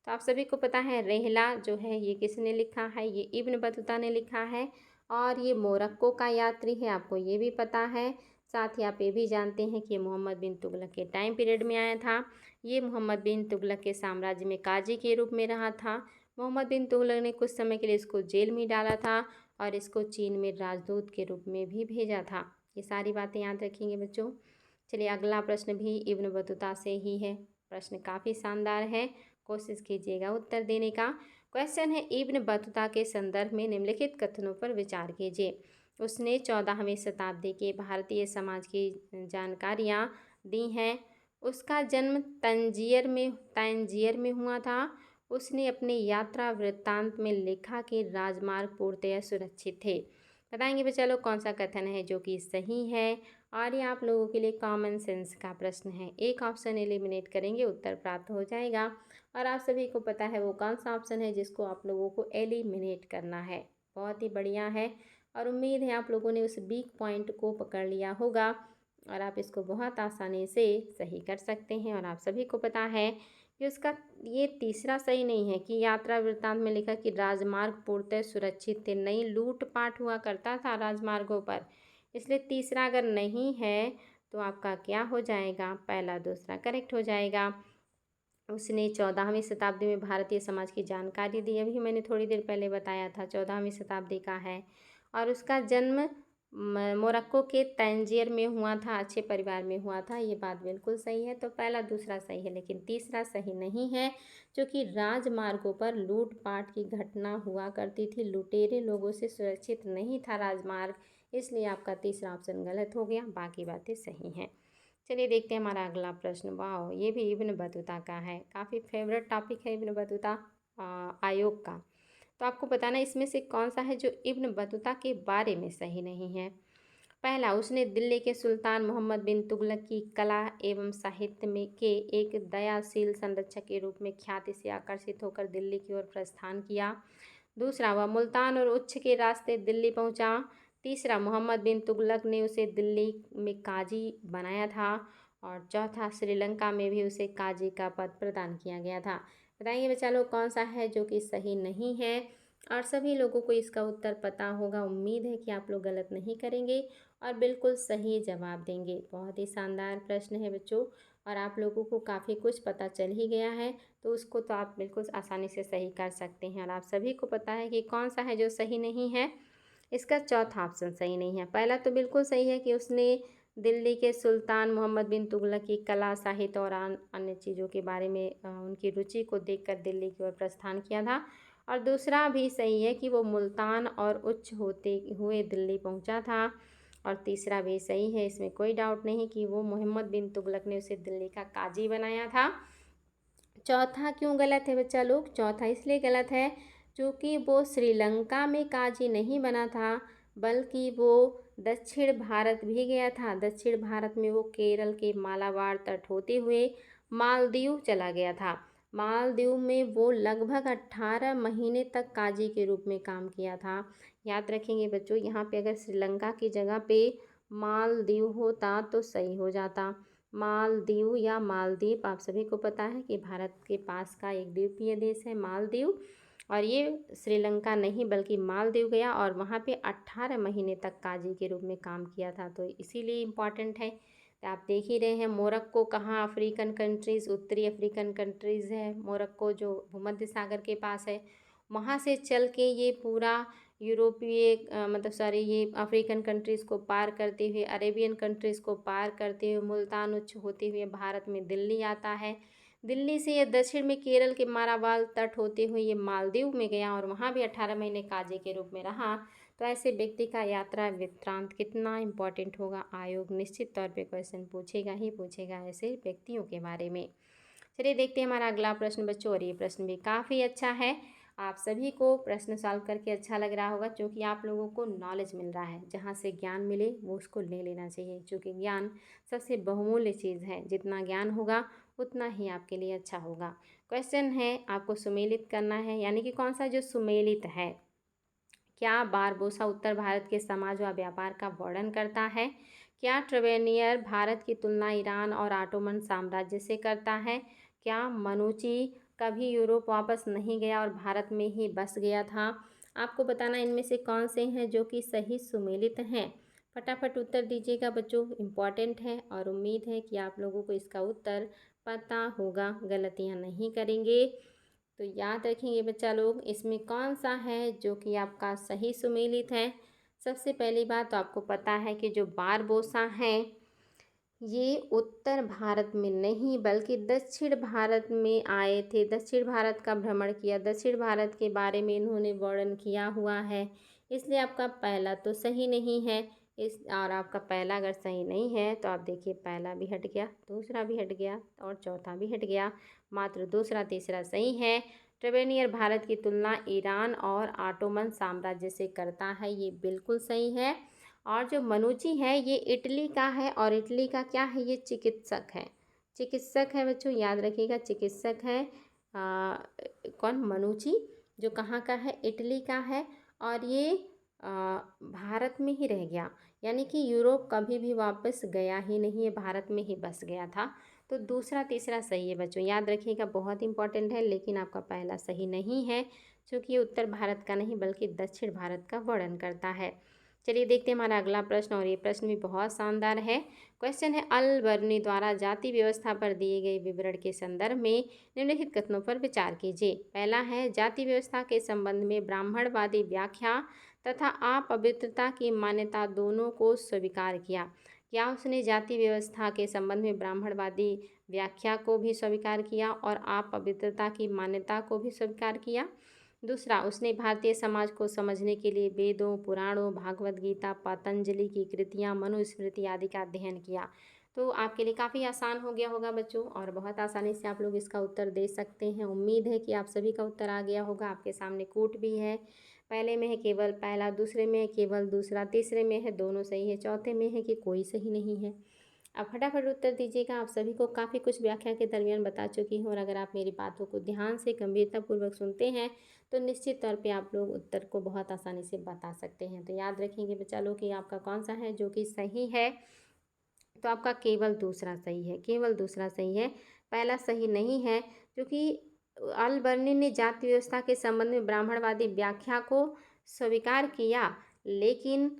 तो आप सभी को पता है रेहला जो है ये किसने लिखा है, ये इब्न बतूता ने लिखा है। और ये मोरक्को का यात्री है, आपको ये भी पता है। साथ ही आप ये भी जानते हैं कि मोहम्मद बिन तुगलक के टाइम पीरियड में आया था। ये मोहम्मद बिन तुगलक के साम्राज्य में काजी के रूप में रहा था। मोहम्मद बिन तुगलक ने कुछ समय के लिए इसको जेल में डाला था और इसको चीन में राजदूत के रूप में भी भेजा था। ये सारी बातें याद रखेंगे बच्चों। चलिए अगला प्रश्न भी इब्न बतूता से ही है। प्रश्न काफ़ी शानदार है, कोशिश कीजिएगा उत्तर देने का। क्वेश्चन है इब्न बतूता के संदर्भ में निम्नलिखित कथनों पर विचार कीजिए। उसने 14वीं शताब्दी के भारतीय समाज की जानकारियाँ दी हैं। उसका जन्म तंजियर में हुआ था। उसने अपने यात्रा वृत्तांत में लिखा कि राजमार्ग पूर्णतः सुरक्षित थे। बताएंगे बच्चा लोग कौन सा कथन है जो कि सही है। और ये आप लोगों के लिए कॉमन सेंस का प्रश्न है, एक ऑप्शन एलिमिनेट करेंगे उत्तर प्राप्त हो जाएगा। और आप सभी को पता है वो कौन सा ऑप्शन है जिसको आप लोगों को एलिमिनेट करना है। बहुत ही बढ़िया है और उम्मीद है आप लोगों ने उस वीक पॉइंट को पकड़ लिया होगा और आप इसको बहुत आसानी से सही कर सकते हैं। और आप सभी को पता है कि उसका ये तीसरा सही नहीं है कि यात्रा वृत्तांत में लिखा कि राजमार्ग पूर्णतः सुरक्षित थे, नहीं लूटपाट हुआ करता था राजमार्गों पर। इसलिए तीसरा अगर नहीं है तो आपका क्या हो जाएगा, पहला दूसरा करेक्ट हो जाएगा। उसने 14वीं शताब्दी में भारतीय समाज की जानकारी दी, अभी मैंने थोड़ी देर पहले बताया था 14वीं शताब्दी का है। और उसका जन्म मोरक्को के तंजियर में हुआ था, अच्छे परिवार में हुआ था, ये बात बिल्कुल सही है। तो पहला दूसरा सही है लेकिन तीसरा सही नहीं है, जो कि राजमार्गों पर लूटपाट की घटना हुआ करती थी, लुटेरे लोगों से सुरक्षित नहीं था राजमार्ग, इसलिए आपका तीसरा ऑप्शन गलत हो गया, बाकी बातें सही हैं। चलिए देखते हैं हमारा अगला प्रश्न। वाह, ये भी इब्न बतूता का है, काफ़ी फेवरेट टॉपिक है इब्न बतूता आयोग का। तो आपको बताना इसमें से कौन सा है जो इब्न बतूता के बारे में सही नहीं है। पहला, उसने दिल्ली के सुल्तान मोहम्मद बिन तुगलक की कला एवं साहित्य में के एक दयाशील संरक्षक के रूप में ख्याति से आकर्षित होकर दिल्ली की ओर प्रस्थान किया। दूसरा, वह मुल्तान और उच्छ के रास्ते दिल्ली पहुंचा। तीसरा, मोहम्मद बिन तुगलक ने उसे दिल्ली में काजी बनाया था। और चौथा, श्रीलंका में भी उसे काजी का पद प्रदान किया गया था। बताइए बच्चा लोग कौन सा है जो कि सही नहीं है। और सभी लोगों को इसका उत्तर पता होगा, उम्मीद है कि आप लोग गलत नहीं करेंगे और बिल्कुल सही जवाब देंगे। बहुत ही शानदार प्रश्न है बच्चों और आप लोगों को काफ़ी कुछ पता चल ही गया है, तो उसको तो आप बिल्कुल आसानी से सही कर सकते हैं। और आप सभी को पता है कि कौन सा है जो सही नहीं है। इसका चौथा ऑप्शन सही नहीं है। पहला तो बिल्कुल सही है कि उसने दिल्ली के सुल्तान मोहम्मद बिन तुगलक की कला, साहित्य और अन्य चीज़ों के बारे में उनकी रुचि को देखकर दिल्ली की ओर प्रस्थान किया था। और दूसरा भी सही है कि वो मुल्तान और उच्च होते हुए दिल्ली पहुंचा था। और तीसरा भी सही है, इसमें कोई डाउट नहीं कि वो मोहम्मद बिन तुगलक ने उसे दिल्ली का काजी बनाया था। चौथा क्यों गलत है बच्चा लोग, चौथा इसलिए गलत है क्योंकि वो श्रीलंका में काजी नहीं बना था, बल्कि वो दक्षिण भारत भी गया था। दक्षिण भारत में वो केरल के मालाबार तट होते हुए मालदीव चला गया था। मालदीव में वो लगभग 18 महीने तक काजी के रूप में काम किया था। याद रखेंगे बच्चों, यहाँ पे अगर श्रीलंका की जगह पे मालदीव होता तो सही हो जाता। मालदीव या मालदीव आप सभी को पता है कि भारत के पास का एक द्वीपीय देश है मालदीव, और ये श्रीलंका नहीं बल्कि मालदीव गया और वहाँ पे 18 महीने तक काजी के रूप में काम किया था, तो इसीलिए इम्पॉर्टेंट है। तो आप देख ही रहे हैं मोरक्को कहाँ अफ्रीकन कंट्रीज़, उत्तरी अफ्रीकन कंट्रीज़ है मोरक्को जो भूमध्य सागर के पास है, वहाँ से चल के ये पूरा यूरोपीय मतलब सॉरी ये अफ्रीकन कंट्रीज़ को पार करते हुए, अरेबियन कंट्रीज़ को पार करते हुए, मुल्तान उच्च होते हुए भारत में दिल्ली आता है। दिल्ली से ये दक्षिण में केरल के मालाबार तट होते हुए ये मालदीव में गया और वहाँ भी 18 महीने काजी के रूप में रहा। तो ऐसे व्यक्ति का यात्रा वृत्तांत कितना इम्पोर्टेंट होगा, आयोग निश्चित तौर पे क्वेश्चन पूछेगा ही पूछेगा ऐसे व्यक्तियों के बारे में। चलिए देखते हैं हमारा अगला प्रश्न बच्चों, और ये प्रश्न भी काफ़ी अच्छा है। आप सभी को प्रश्न सॉल्व करके अच्छा लग रहा होगा, क्योंकि आप लोगों को नॉलेज मिल रहा है। जहाँ से ज्ञान मिले वो उसको ले लेना चाहिए, क्योंकि ज्ञान सबसे बहुमूल्य चीज़ है। जितना ज्ञान होगा उतना ही आपके लिए अच्छा होगा। क्वेश्चन है, आपको सुमेलित करना है, यानी कि कौन सा जो सुमेलित है। क्या बारबोसा उत्तर भारत के समाज व व्यापार का वर्णन करता है। क्या ट्रेवेनियर भारत की तुलना ईरान और ऑटोमन साम्राज्य से करता है। क्या मनुची कभी यूरोप वापस नहीं गया और भारत में ही बस गया था। आपको बताना इनमें से कौन से हैं जो कि सही सुमेलित हैं। फटाफट उत्तर दीजिएगा बच्चों, इम्पॉर्टेंट है और उम्मीद है कि आप लोगों को इसका उत्तर पता होगा, गलतियां नहीं करेंगे। तो याद रखेंगे बच्चा लोग, इसमें कौन सा है जो कि आपका सही सुमेलित है। सबसे पहली बात तो आपको पता है कि जो बारबोसा हैं ये उत्तर भारत में नहीं बल्कि दक्षिण भारत में आए थे। दक्षिण भारत का भ्रमण किया, दक्षिण भारत के बारे में इन्होंने वर्णन किया हुआ है। इसलिए आपका पहला तो सही नहीं है। इस और आपका पहला अगर सही नहीं है तो आप देखिए पहला भी हट गया, दूसरा भी हट गया और चौथा भी हट गया। मात्र दूसरा तीसरा सही है। ट्रेवेनियर भारत की तुलना ईरान और ऑटोमन साम्राज्य से करता है, ये बिल्कुल सही है। और जो मनुची है ये इटली का है, और इटली का क्या है, ये चिकित्सक है। चिकित्सक है बच्चों, याद रखिएगा चिकित्सक है। कौन, मनुची, जो कहाँ का है, इटली का है। और ये भारत में ही रह गया, यानी कि यूरोप कभी भी वापस गया ही नहीं है, भारत में ही बस गया था। तो दूसरा तीसरा सही है बच्चों, याद रखिएगा, बहुत इंपॉर्टेंट है। लेकिन आपका पहला सही नहीं है, क्योंकि ये उत्तर भारत का नहीं बल्कि दक्षिण भारत का वर्णन करता है। चलिए देखते हैं हमारा अगला प्रश्न, और ये प्रश्न भी बहुत शानदार है। क्वेश्चन है, अल बर्नी द्वारा जाति व्यवस्था पर दिए गए विवरण के संदर्भ में निम्नलिखित कथनों पर विचार कीजिए। पहला है, जाति व्यवस्था के संबंध में ब्राह्मणवादी व्याख्या तथा अपवित्रता की मान्यता दोनों को स्वीकार किया। क्या उसने जाति व्यवस्था के संबंध में ब्राह्मणवादी व्याख्या को भी स्वीकार किया और अपवित्रता की मान्यता को भी स्वीकार किया। दूसरा, उसने भारतीय समाज को समझने के लिए वेदों, पुराणों, भागवत गीता, पतंजलि की कृतियाँ, मनुस्मृति आदि का अध्ययन किया। तो आपके लिए काफ़ी आसान हो गया होगा बच्चों, और बहुत आसानी से आप लोग इसका उत्तर दे सकते हैं। उम्मीद है कि आप सभी का उत्तर आ गया होगा। आपके सामने कूट भी है, पहले में है केवल पहला, दूसरे में है केवल दूसरा, तीसरे में है दोनों सही है, चौथे में है कि कोई सही नहीं है। अब फटाफट उत्तर दीजिएगा। आप सभी को काफ़ी कुछ व्याख्या के दरमियान बता चुकी हूँ, और अगर आप मेरी बातों को ध्यान से गंभीरतापूर्वक सुनते हैं तो निश्चित तौर पे आप लोग उत्तर को बहुत आसानी से बता सकते हैं। तो याद रखेंगे बच्चा लोग कि आपका कौन सा है जो कि सही है। तो आपका केवल दूसरा सही है, केवल दूसरा सही है, पहला सही नहीं है। क्योंकि अल बर्नी ने जाति व्यवस्था के संबंध में ब्राह्मणवादी व्याख्या को स्वीकार किया, लेकिन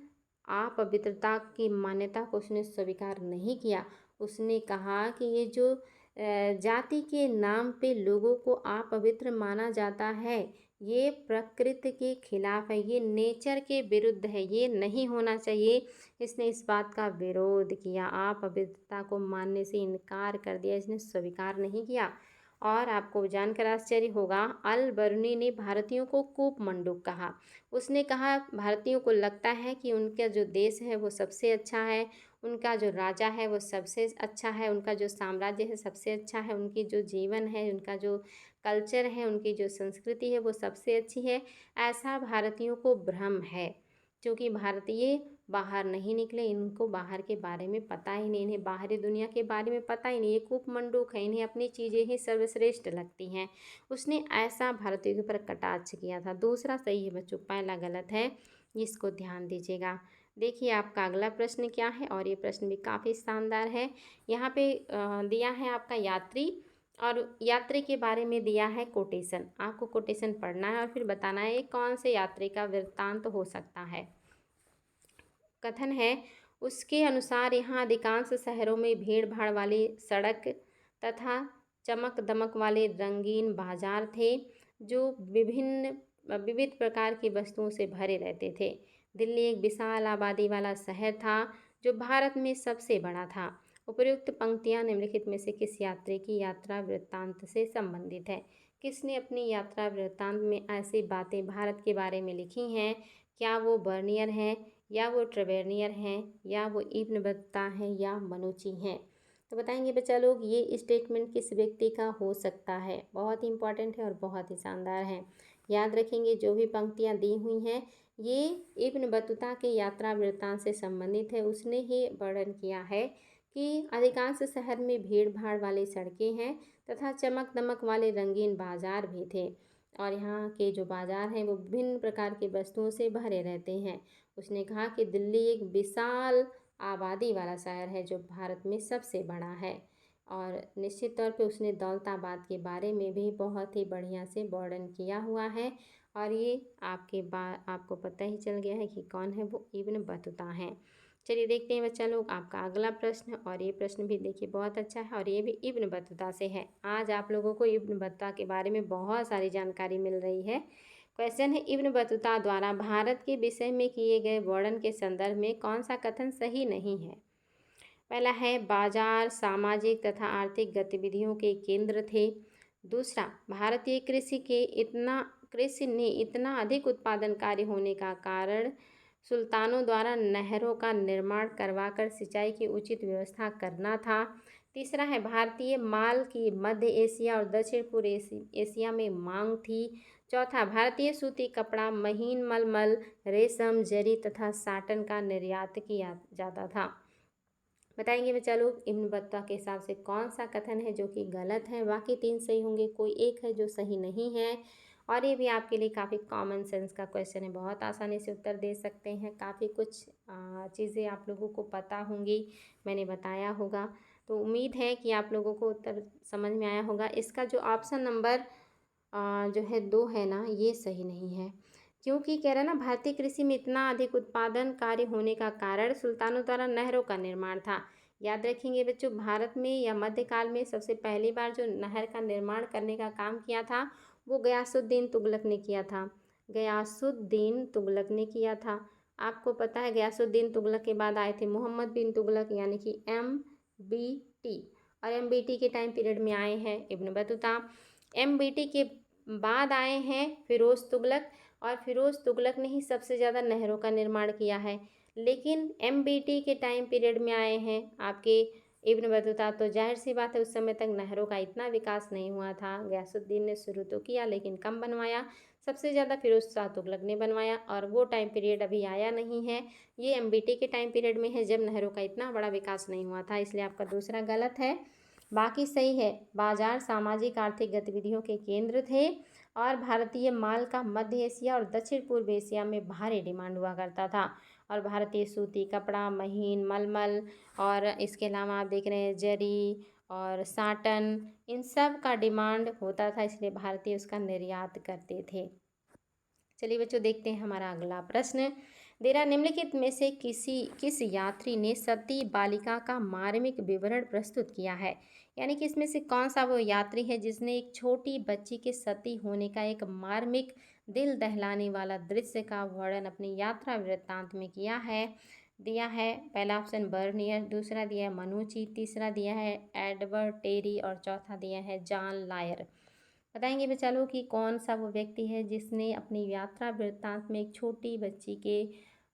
अपवित्रता की मान्यता को उसने स्वीकार नहीं किया। उसने कहा कि ये जो जाति के नाम पे लोगों को अपवित्र माना जाता है, ये प्रकृति के खिलाफ है, ये नेचर के विरुद्ध है, ये नहीं होना चाहिए। इसने इस बात का विरोध किया, अपवित्रता को मानने से इनकार कर दिया, इसने स्वीकार नहीं किया। और आपको जानकर आश्चर्य होगा, अल बर्नी ने भारतीयों को कूपमंडूक कहा। उसने कहा भारतीयों को लगता है कि उनका जो देश है वो सबसे अच्छा है, उनका जो राजा है वो सबसे अच्छा है, उनका जो साम्राज्य है सबसे अच्छा है, उनकी जो जीवन है, उनका जो कल्चर है, उनकी जो संस्कृति है वो सबसे अच्छी है। ऐसा भारतीयों को भ्रम है, क्योंकि भारतीय बाहर नहीं निकले, इनको बाहर के बारे में पता ही नहीं, इन्हें बाहरी दुनिया के बारे में पता ही नहीं। ये कूपमंडूक है, इन्हें अपनी चीज़ें ही सर्वश्रेष्ठ लगती हैं। उसने ऐसा भारतीयों के ऊपर कटाक्ष किया था। दूसरा सही है बच्चों, पहला गलत है, इसको ध्यान दीजिएगा। देखिए आपका अगला प्रश्न क्या है, और ये प्रश्न भी काफ़ी शानदार है। यहाँ पे दिया है आपका यात्री, और यात्री के बारे में दिया है कोटेशन। आपको कोटेशन पढ़ना है और फिर बताना है कौन से यात्री का वृत्तांत हो सकता है। कथन है, उसके अनुसार यहाँ अधिकांश शहरों में भीड़ भाड़ वाली सड़क तथा चमक दमक वाले रंगीन बाजार थे, जो विभिन्न विविध प्रकार की वस्तुओं से भरे रहते थे। दिल्ली एक विशाल आबादी वाला शहर था जो भारत में सबसे बड़ा था। उपर्युक्त पंक्तियां निम्नलिखित में से किस यात्री की यात्रा वृत्तांत से संबंधित है? किसने अपनी यात्रा वृत्तांत में ऐसी बातें भारत के बारे में लिखी हैं? क्या वो बर्नियर हैं, या वो ट्रेवेनियर हैं, या वो इब्न बत्ता हैं, या मनुची हैं? तो बताएंगे बच्चा लोग ये स्टेटमेंट किस व्यक्ति का हो सकता है। बहुत ही इंपॉर्टेंट है और बहुत ही शानदार है। याद रखेंगे जो भी पंक्तियाँ दी हुई हैं ये इब्न बतूता के यात्रा वृत्तांत से संबंधित है। उसने ही वर्णन किया है कि अधिकांश शहर में भीड़ भाड़ वाली सड़कें हैं तथा चमक दमक वाले रंगीन बाजार भी थे, और यहाँ के जो बाजार हैं वो विभिन्न प्रकार की वस्तुओं से भरे रहते हैं। उसने कहा कि दिल्ली एक विशाल आबादी वाला शहर है जो भारत में सबसे बड़ा है, और निश्चित तौर पे उसने दौलताबाद के बारे में भी बहुत ही बढ़िया से वर्णन किया हुआ है। और ये आपको पता ही चल गया है कि कौन है, वो इब्न बतूता हैं। चलिए देखते हैं बच्चा लोग आपका अगला प्रश्न, और ये प्रश्न भी देखिए बहुत अच्छा है और ये भी इब्न बतूता से है। आज आप लोगों को इब्न बतूता के बारे में बहुत सारी जानकारी मिल रही है। क्वेश्चन है, इब्न बतूता द्वारा भारत के विषय में किए गए वर्णन के संदर्भ में कौन सा कथन सही नहीं है? पहला है बाजार सामाजिक तथा आर्थिक गतिविधियों के केंद्र थे। दूसरा, भारतीय कृषि ने इतना अधिक उत्पादनकारी होने का कारण सुल्तानों द्वारा नहरों का निर्माण करवाकर सिंचाई की उचित व्यवस्था करना था। तीसरा है भारतीय माल की मध्य एशिया और दक्षिण पूर्व एशिया में मांग थी। चौथा, भारतीय सूती कपड़ा, महीन मलमल, रेशम, जरी तथा साटन का निर्यात किया जाता था। बताएंगे बच्चा लोग इब्न बतूता के हिसाब से कौन सा कथन है जो कि गलत है। बाकी तीन सही होंगे, कोई एक है जो सही नहीं है। और ये भी आपके लिए काफ़ी कॉमन सेंस का क्वेश्चन है, बहुत आसानी से उत्तर दे सकते हैं। काफ़ी कुछ चीज़ें आप लोगों को पता होंगी, मैंने बताया होगा, तो उम्मीद है कि आप लोगों को उत्तर समझ में आया होगा। इसका जो ऑप्शन नंबर जो है 2 है ना, ये सही नहीं है, क्योंकि कह रहा है ना भारतीय कृषि में इतना अधिक उत्पादन कार्य होने का कारण सुल्तानों द्वारा नहरों का निर्माण था। याद रखेंगे बच्चों, भारत में या मध्यकाल में सबसे पहली बार जो नहर का निर्माण करने का काम किया था वो गयासुद्दीन तुगलक ने किया था। गयासुद्दीन तुगलक ने किया था। आपको पता है गयासुद्दीन तुगलक के बाद आए थे मोहम्मद बिन तुगलक, यानी कि MBT, और MBT के टाइम पीरियड में आए हैं इब्न बतूता। MBT के बाद आए हैं फिरोज़ तुगलक, और फिरोज़ तुगलक ने ही सबसे ज़्यादा नहरों का निर्माण किया है। लेकिन MBT के टाइम पीरियड में आए हैं आपके इब्न बतूता, तो जाहिर सी बात है उस समय तक नहरों का इतना विकास नहीं हुआ था। गयासुद्दीन ने शुरू तो किया लेकिन कम बनवाया, सबसे ज़्यादा फिरोज़ शाह तुगलक ने बनवाया, और वो टाइम पीरियड अभी आया नहीं है। ये MBT के टाइम पीरियड में है जब नहरों का इतना बड़ा विकास नहीं हुआ था, इसलिए आपका दूसरा गलत है। बाकी सही है, बाजार सामाजिक आर्थिक गतिविधियों के केंद्र थे, और भारतीय माल का मध्य एशिया और दक्षिण पूर्व एशिया में भारी डिमांड हुआ करता था, और भारतीय सूती कपड़ा, महीन मलमल, और इसके अलावा आप देख रहे हैं जरी और साटन, इन सब का डिमांड होता था, इसलिए भारतीय उसका निर्यात करते थे। चलिए बच्चों देखते हैं हमारा अगला प्रश्न। देरा निम्नलिखित में से किस यात्री ने सती बालिका का मार्मिक विवरण प्रस्तुत किया है? यानी कि इसमें से कौन सा वो यात्री है जिसने एक छोटी बच्ची के सती होने का एक मार्मिक दिल दहलाने वाला दृश्य का वर्णन अपनी यात्रा वृत्तांत में किया है? दिया है पहला ऑप्शन बर्नियर, दूसरा दिया है मनुची, तीसरा दिया है एडवर्ड टेरी, और चौथा दिया है जॉन लायर। बताएंगे बच्चा लोग कि कौन सा वो व्यक्ति है जिसने अपनी यात्रा वृत्तांत में एक छोटी बच्ची के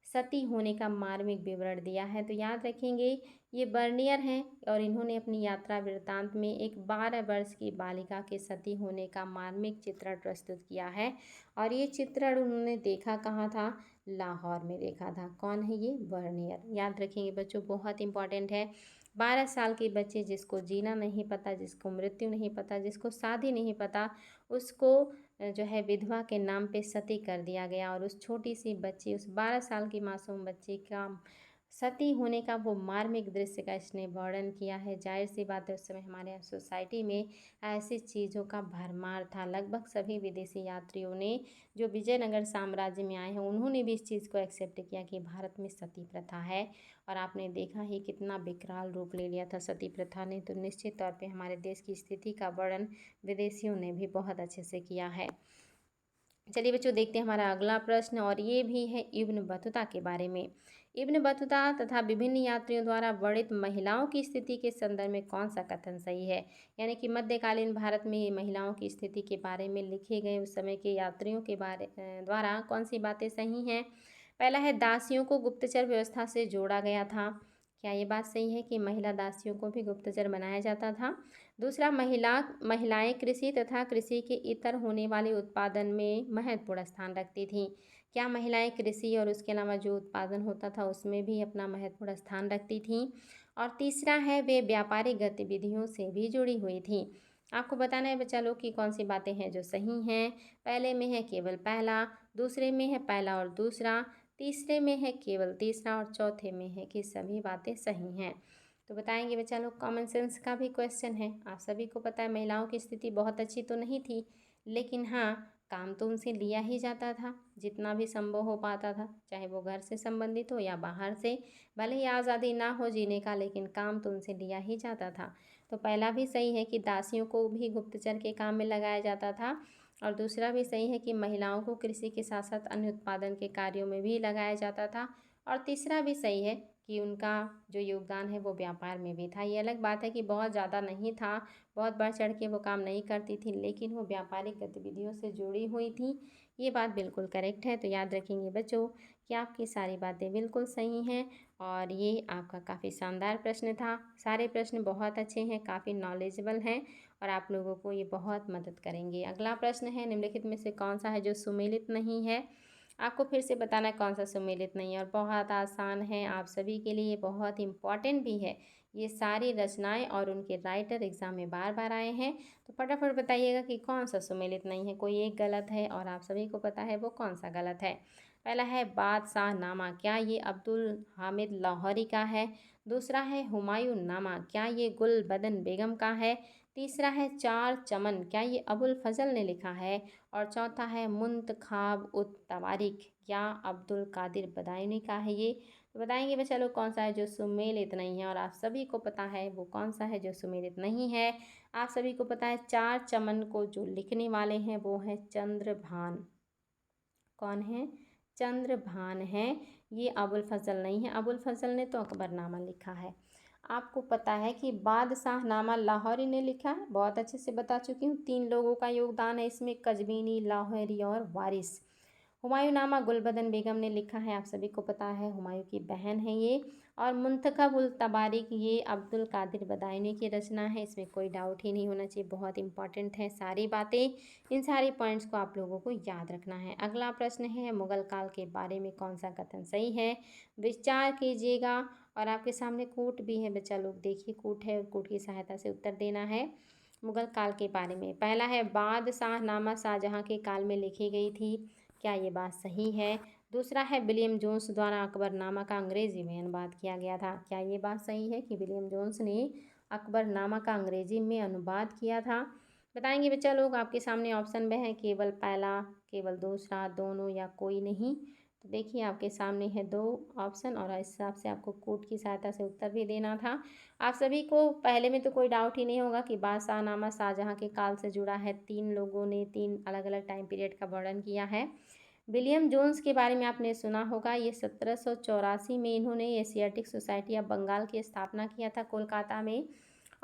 सती होने का मार्मिक विवरण दिया है। तो याद रखेंगे ये बर्नियर हैं, और इन्होंने अपनी यात्रा वृत्तांत में एक 12 वर्ष की बालिका के सती होने का मार्मिक चित्रण प्रस्तुत किया है, और ये चित्रण उन्होंने देखा कहाँ था? लाहौर में देखा था। कौन है ये? बर्नियर। याद रखेंगे बच्चों, बहुत इंपॉर्टेंट है। 12 साल के बच्चे, जिसको जीना नहीं पता, जिसको मृत्यु नहीं पता, जिसको शादी नहीं पता, उसको जो है विधवा के नाम पे सती कर दिया गया, और उस छोटी सी बच्ची, उस 12 साल की मासूम बच्ची का सती होने का वो मार्मिक दृश्य का इसने वर्णन किया है। जाहिर सी बात है उस समय हमारे यहाँ सोसाइटी में ऐसी चीज़ों का भरमार था। लगभग सभी विदेशी यात्रियों ने जो विजयनगर साम्राज्य में आए हैं उन्होंने भी इस चीज़ को एक्सेप्ट किया कि भारत में सती प्रथा है, और आपने देखा ही कितना विकराल रूप ले लिया था सती प्रथा ने। तो निश्चित तौर पे हमारे देश की स्थिति का वर्णन विदेशियों ने भी बहुत अच्छे से किया है। चलिए बच्चों, देखते हैं हमारा अगला प्रश्न, और ये भी है इब्न बतूता के बारे में। इब्न बतूता तथा विभिन्न यात्रियों द्वारा वर्णित महिलाओं की स्थिति के संदर्भ में कौन सा कथन सही है? यानी कि मध्यकालीन भारत में महिलाओं की स्थिति के बारे में लिखे गए उस समय के यात्रियों के द्वारा कौन सी बातें सही हैं? पहला है, दासियों को गुप्तचर व्यवस्था से जोड़ा गया था। क्या ये बात सही है कि महिला दासियों को भी गुप्तचर बनाया जाता था? दूसरा, महिलाएं कृषि तथा कृषि के इतर होने वाले उत्पादन में महत्वपूर्ण स्थान रखती थीं। क्या महिलाएं कृषि और उसके अलावा जो उत्पादन होता था उसमें भी अपना महत्वपूर्ण स्थान रखती थीं? और तीसरा है, वे व्यापारिक गतिविधियों से भी जुड़ी हुई थीं। आपको बताना है बच्चा लोग कि कौन सी बातें हैं जो सही हैं। पहले में है केवल पहला, दूसरे में है पहला और दूसरा, तीसरे में है केवल तीसरा, और चौथे में है कि सभी बातें सही हैं। तो बताएंगे बच्चा लोग। कॉमन सेंस का भी क्वेश्चन है। आप सभी को पता है महिलाओं की स्थिति बहुत अच्छी तो नहीं थी, लेकिन हाँ, काम तो उनसे लिया ही जाता था जितना भी संभव हो पाता था, चाहे वो घर से संबंधित हो या बाहर से। भले ही आज़ादी ना हो जीने का, लेकिन काम तो उनसे लिया ही जाता था। तो पहला भी सही है कि दासियों को भी गुप्तचर के काम में लगाया जाता था, और दूसरा भी सही है कि महिलाओं को कृषि के साथ साथ अन्य उत्पादन के कार्यों में भी लगाया जाता था, और तीसरा भी सही है कि उनका जो योगदान है वो व्यापार में भी था। ये अलग बात है कि बहुत ज़्यादा नहीं था, बहुत बढ़ चढ़ के वो काम नहीं करती थी, लेकिन वो व्यापारिक गतिविधियों से जुड़ी हुई थी। ये बात बिल्कुल करेक्ट है। तो याद रखेंगे बच्चों कि आपकी सारी बातें बिल्कुल सही हैं, और ये आपका काफ़ी शानदार प्रश्न था। सारे प्रश्न बहुत अच्छे हैं, काफ़ी नॉलेजेबल हैं, और आप लोगों को ये बहुत मदद करेंगे। अगला प्रश्न है, निम्नलिखित में से कौन सा है जो सुमेलित नहीं है? आपको फिर से बताना है कौन सा सुमेलित नहीं है, और बहुत आसान है आप सभी के लिए, बहुत इम्पॉर्टेंट भी है। ये सारी रचनाएं और उनके राइटर एग्जाम में बार बार आए हैं। तो फटाफट बताइएगा कि कौन सा सुमेलित नहीं है। कोई एक गलत है और आप सभी को पता है वो कौन सा गलत है। पहला है बादशाह नामा, क्या ये अब्दुल हामिद लाहौरी का है? दूसरा है हुमायूं नामा, क्या ये गुल बदन बेगम का है? तीसरा है चार चमन, क्या ये अबुल फजल ने लिखा है? और चौथा है मुंतखाब उत तवारिख, क्या अब्दुल कादिर बदायूनी का है ये? तो बताएंगे बच्चा लोग कौन सा है जो सुमेलित नहीं है, और आप सभी को पता है वो कौन सा है जो सुमेलित नहीं है। आप सभी को पता है चार चमन को जो लिखने वाले हैं वो है चंद्रभान। कौन है? चंद्रभान है। ये अबुल फजल नहीं है, अबुल फजल ने तो अकबरनामा लिखा है। आपको पता है कि बादशाहनामा लाहौरी ने लिखा है, बहुत अच्छे से बता चुकी हूँ। 3 लोगों का योगदान है इसमें, कजबीनी, लाहौरी और वारिस। हुमायूंनामा गुलबदन बेगम ने लिखा है, आप सभी को पता है, हुमायूं की बहन है ये। और मुंतखब उल तबारिक ये अब्दुल कादिर बदायूनी की रचना है, इसमें कोई डाउट ही नहीं होना चाहिए। बहुत इंपॉर्टेंट है सारी बातें, इन सारी पॉइंट्स को आप लोगों को याद रखना है। अगला प्रश्न है, मुगल काल के बारे में कौन सा कथन सही है? विचार कीजिएगा, और आपके सामने कूट भी है बच्चा लोग, देखिए कूट है, और कूट की सहायता से उत्तर देना है। मुगल काल के बारे में पहला है, बादशाहनामा शाहजहाँ के काल में लिखी गई थी, क्या ये बात सही है? दूसरा है, विलियम जोन्स द्वारा अकबरनामा का अंग्रेजी में अनुवाद किया गया था, क्या ये बात सही है कि विलियम जोन्स ने अकबरनामा का अंग्रेजी में अनुवाद किया था? बताएंगे बच्चा लोग। आपके सामने ऑप्शन में है केवल पहला, केवल दूसरा, दोनों या कोई नहीं। तो देखिए आपके सामने है 2 ऑप्शन, और इस हिसाब से आपको कोड की सहायता से उत्तर भी देना था। आप सभी को पहले में तो कोई डाउट ही नहीं होगा कि बादशाहनामा शाहजहाँ के काल से जुड़ा है। 3 लोगों ने 3 अलग अलग टाइम पीरियड का वर्णन किया है। विलियम जोन्स के बारे में आपने सुना होगा, ये 1784 में इन्होंने एशियाटिक सोसाइटी ऑफ बंगाल की स्थापना किया था कोलकाता में,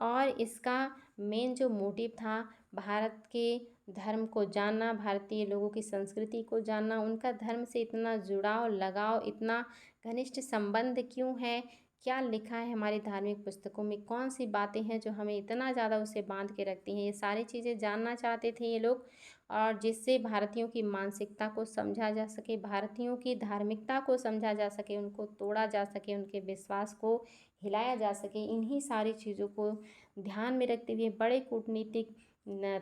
और इसका मेन जो मोटिव था, भारत के धर्म को जानना, भारतीय लोगों की संस्कृति को जानना, उनका धर्म से इतना जुड़ाव, लगाव, इतना घनिष्ठ संबंध क्यों है, क्या लिखा है हमारी धार्मिक पुस्तकों में, कौन सी बातें हैं जो हमें इतना ज़्यादा उसे बांध के रखती हैं, ये सारी चीज़ें जानना चाहते थे ये लोग। और जिससे भारतीयों की मानसिकता को समझा जा सके, भारतीयों की धार्मिकता को समझा जा सके, उनको तोड़ा जा सके, उनके विश्वास को हिलाया जा सके, इन्हीं सारी चीज़ों को ध्यान में रखते हुए बड़े कूटनीतिक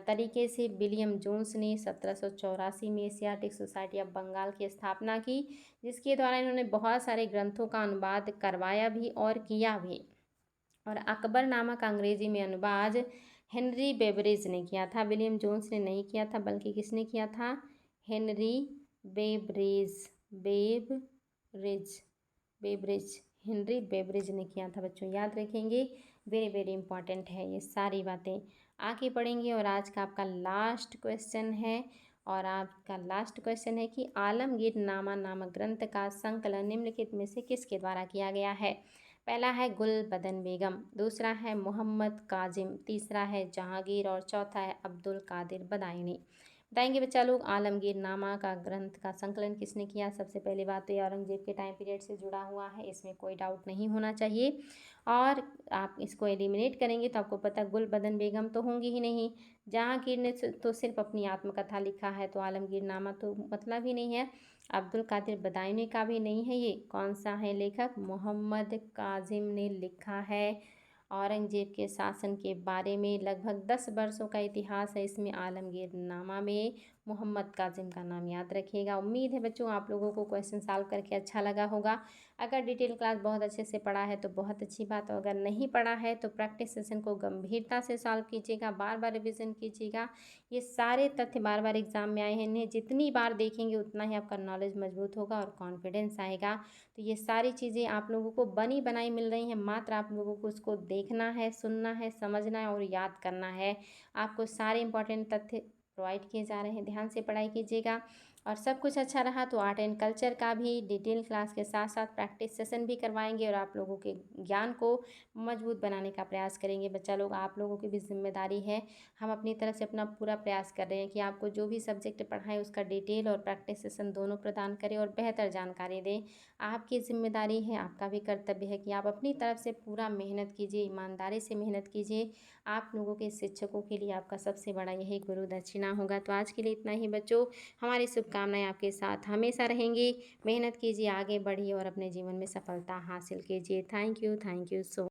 तरीके से विलियम जोन्स ने 1784 में एशियाटिक सोसाइटी ऑफ बंगाल की स्थापना की, जिसके द्वारा इन्होंने बहुत सारे ग्रंथों का अनुवाद करवाया भी और किया भी। और अकबरनामा का अंग्रेजी में अनुवाद हेनरी बेवरेज ने किया था, विलियम जोन्स ने नहीं किया था, बल्कि किसने किया था? Henry beverage, beverage, beverage, Henry beverage ने किया था बच्चों, याद रखेंगे। वेरी वेरी इंपॉर्टेंट है ये सारी बातें। आगे पढ़ेंगे, और आज का आपका लास्ट क्वेश्चन है, और आपका लास्ट क्वेश्चन है कि आलमगीर नामा नामक ग्रंथ का संकलन निम्नलिखित में से किसके द्वारा किया गया है। पहला है गुलबदन बेगम, दूसरा है मोहम्मद काजिम, तीसरा है जहांगीर और चौथा है अब्दुल कादिर बदायूनी। बताएंगे बच्चा लोग आलमगीर नामा का ग्रंथ का संकलन किसने किया। सबसे पहली बात तो ये औरंगजेब के टाइम पीरियड से जुड़ा हुआ है, इसमें कोई डाउट नहीं होना चाहिए। और आप इसको एलिमिनेट करेंगे तो आपको पता गुलबदन बेगम तो होंगी ही नहीं। जहांगीर ने तो सिर्फ अपनी आत्मकथा लिखा है, तो आलमगीर नामा तो मतलब ही नहीं है। अब्दुल कादिर बदायूनी का भी नहीं है। ये कौन सा है लेखक, मोहम्मद काजिम ने लिखा है। औरंगजेब के शासन के बारे में लगभग 10 वर्षों का इतिहास है इसमें। आलमगीर नामा में मोहम्मद काजिम का नाम याद रखिएगा। उम्मीद है बच्चों आप लोगों को क्वेश्चन सॉल्व करके अच्छा लगा होगा। अगर डिटेल क्लास बहुत अच्छे से पढ़ा है तो बहुत अच्छी बात है, अगर नहीं पढ़ा है तो प्रैक्टिस सेशन को गंभीरता से सॉल्व कीजिएगा, बार बार रिविज़न कीजिएगा। ये सारे तथ्य बार बार एग्जाम में आए हैं, इन्हें जितनी बार देखेंगे उतना ही आपका नॉलेज मजबूत होगा और कॉन्फिडेंस आएगा। तो ये सारी चीज़ें आप लोगों को बनी बनाई मिल रही हैं, मात्र आप लोगों को उसको देखना है, सुनना है, समझना है और याद करना है। आपको सारे इंपॉर्टेंट तथ्य प्रोवाइड किए जा रहे हैं, ध्यान से पढ़ाई कीजिएगा। और सब कुछ अच्छा रहा तो आर्ट एंड कल्चर का भी डिटेल क्लास के साथ साथ प्रैक्टिस सेशन भी करवाएंगे और आप लोगों के ज्ञान को मजबूत बनाने का प्रयास करेंगे। बच्चा लोग आप लोगों की भी जिम्मेदारी है, हम अपनी तरफ से अपना पूरा प्रयास कर रहे हैं कि आपको जो भी सब्जेक्ट पढ़ाएं उसका डिटेल और प्रैक्टिस सेशन दोनों प्रदान करें और बेहतर जानकारी दें। आपकी जिम्मेदारी है, आपका भी कर्तव्य है कि आप अपनी तरफ से पूरा मेहनत कीजिए, ईमानदारी से मेहनत कीजिए। आप लोगों के शिक्षकों के लिए आपका सबसे बड़ा यही गुरु दक्षिणा होगा। तो आज के लिए इतना ही बच्चों, हमारी शुभकामनाएं आपके साथ हमेशा रहेंगी। मेहनत कीजिए, आगे बढ़िए और अपने जीवन में सफलता हासिल कीजिए। Thank you so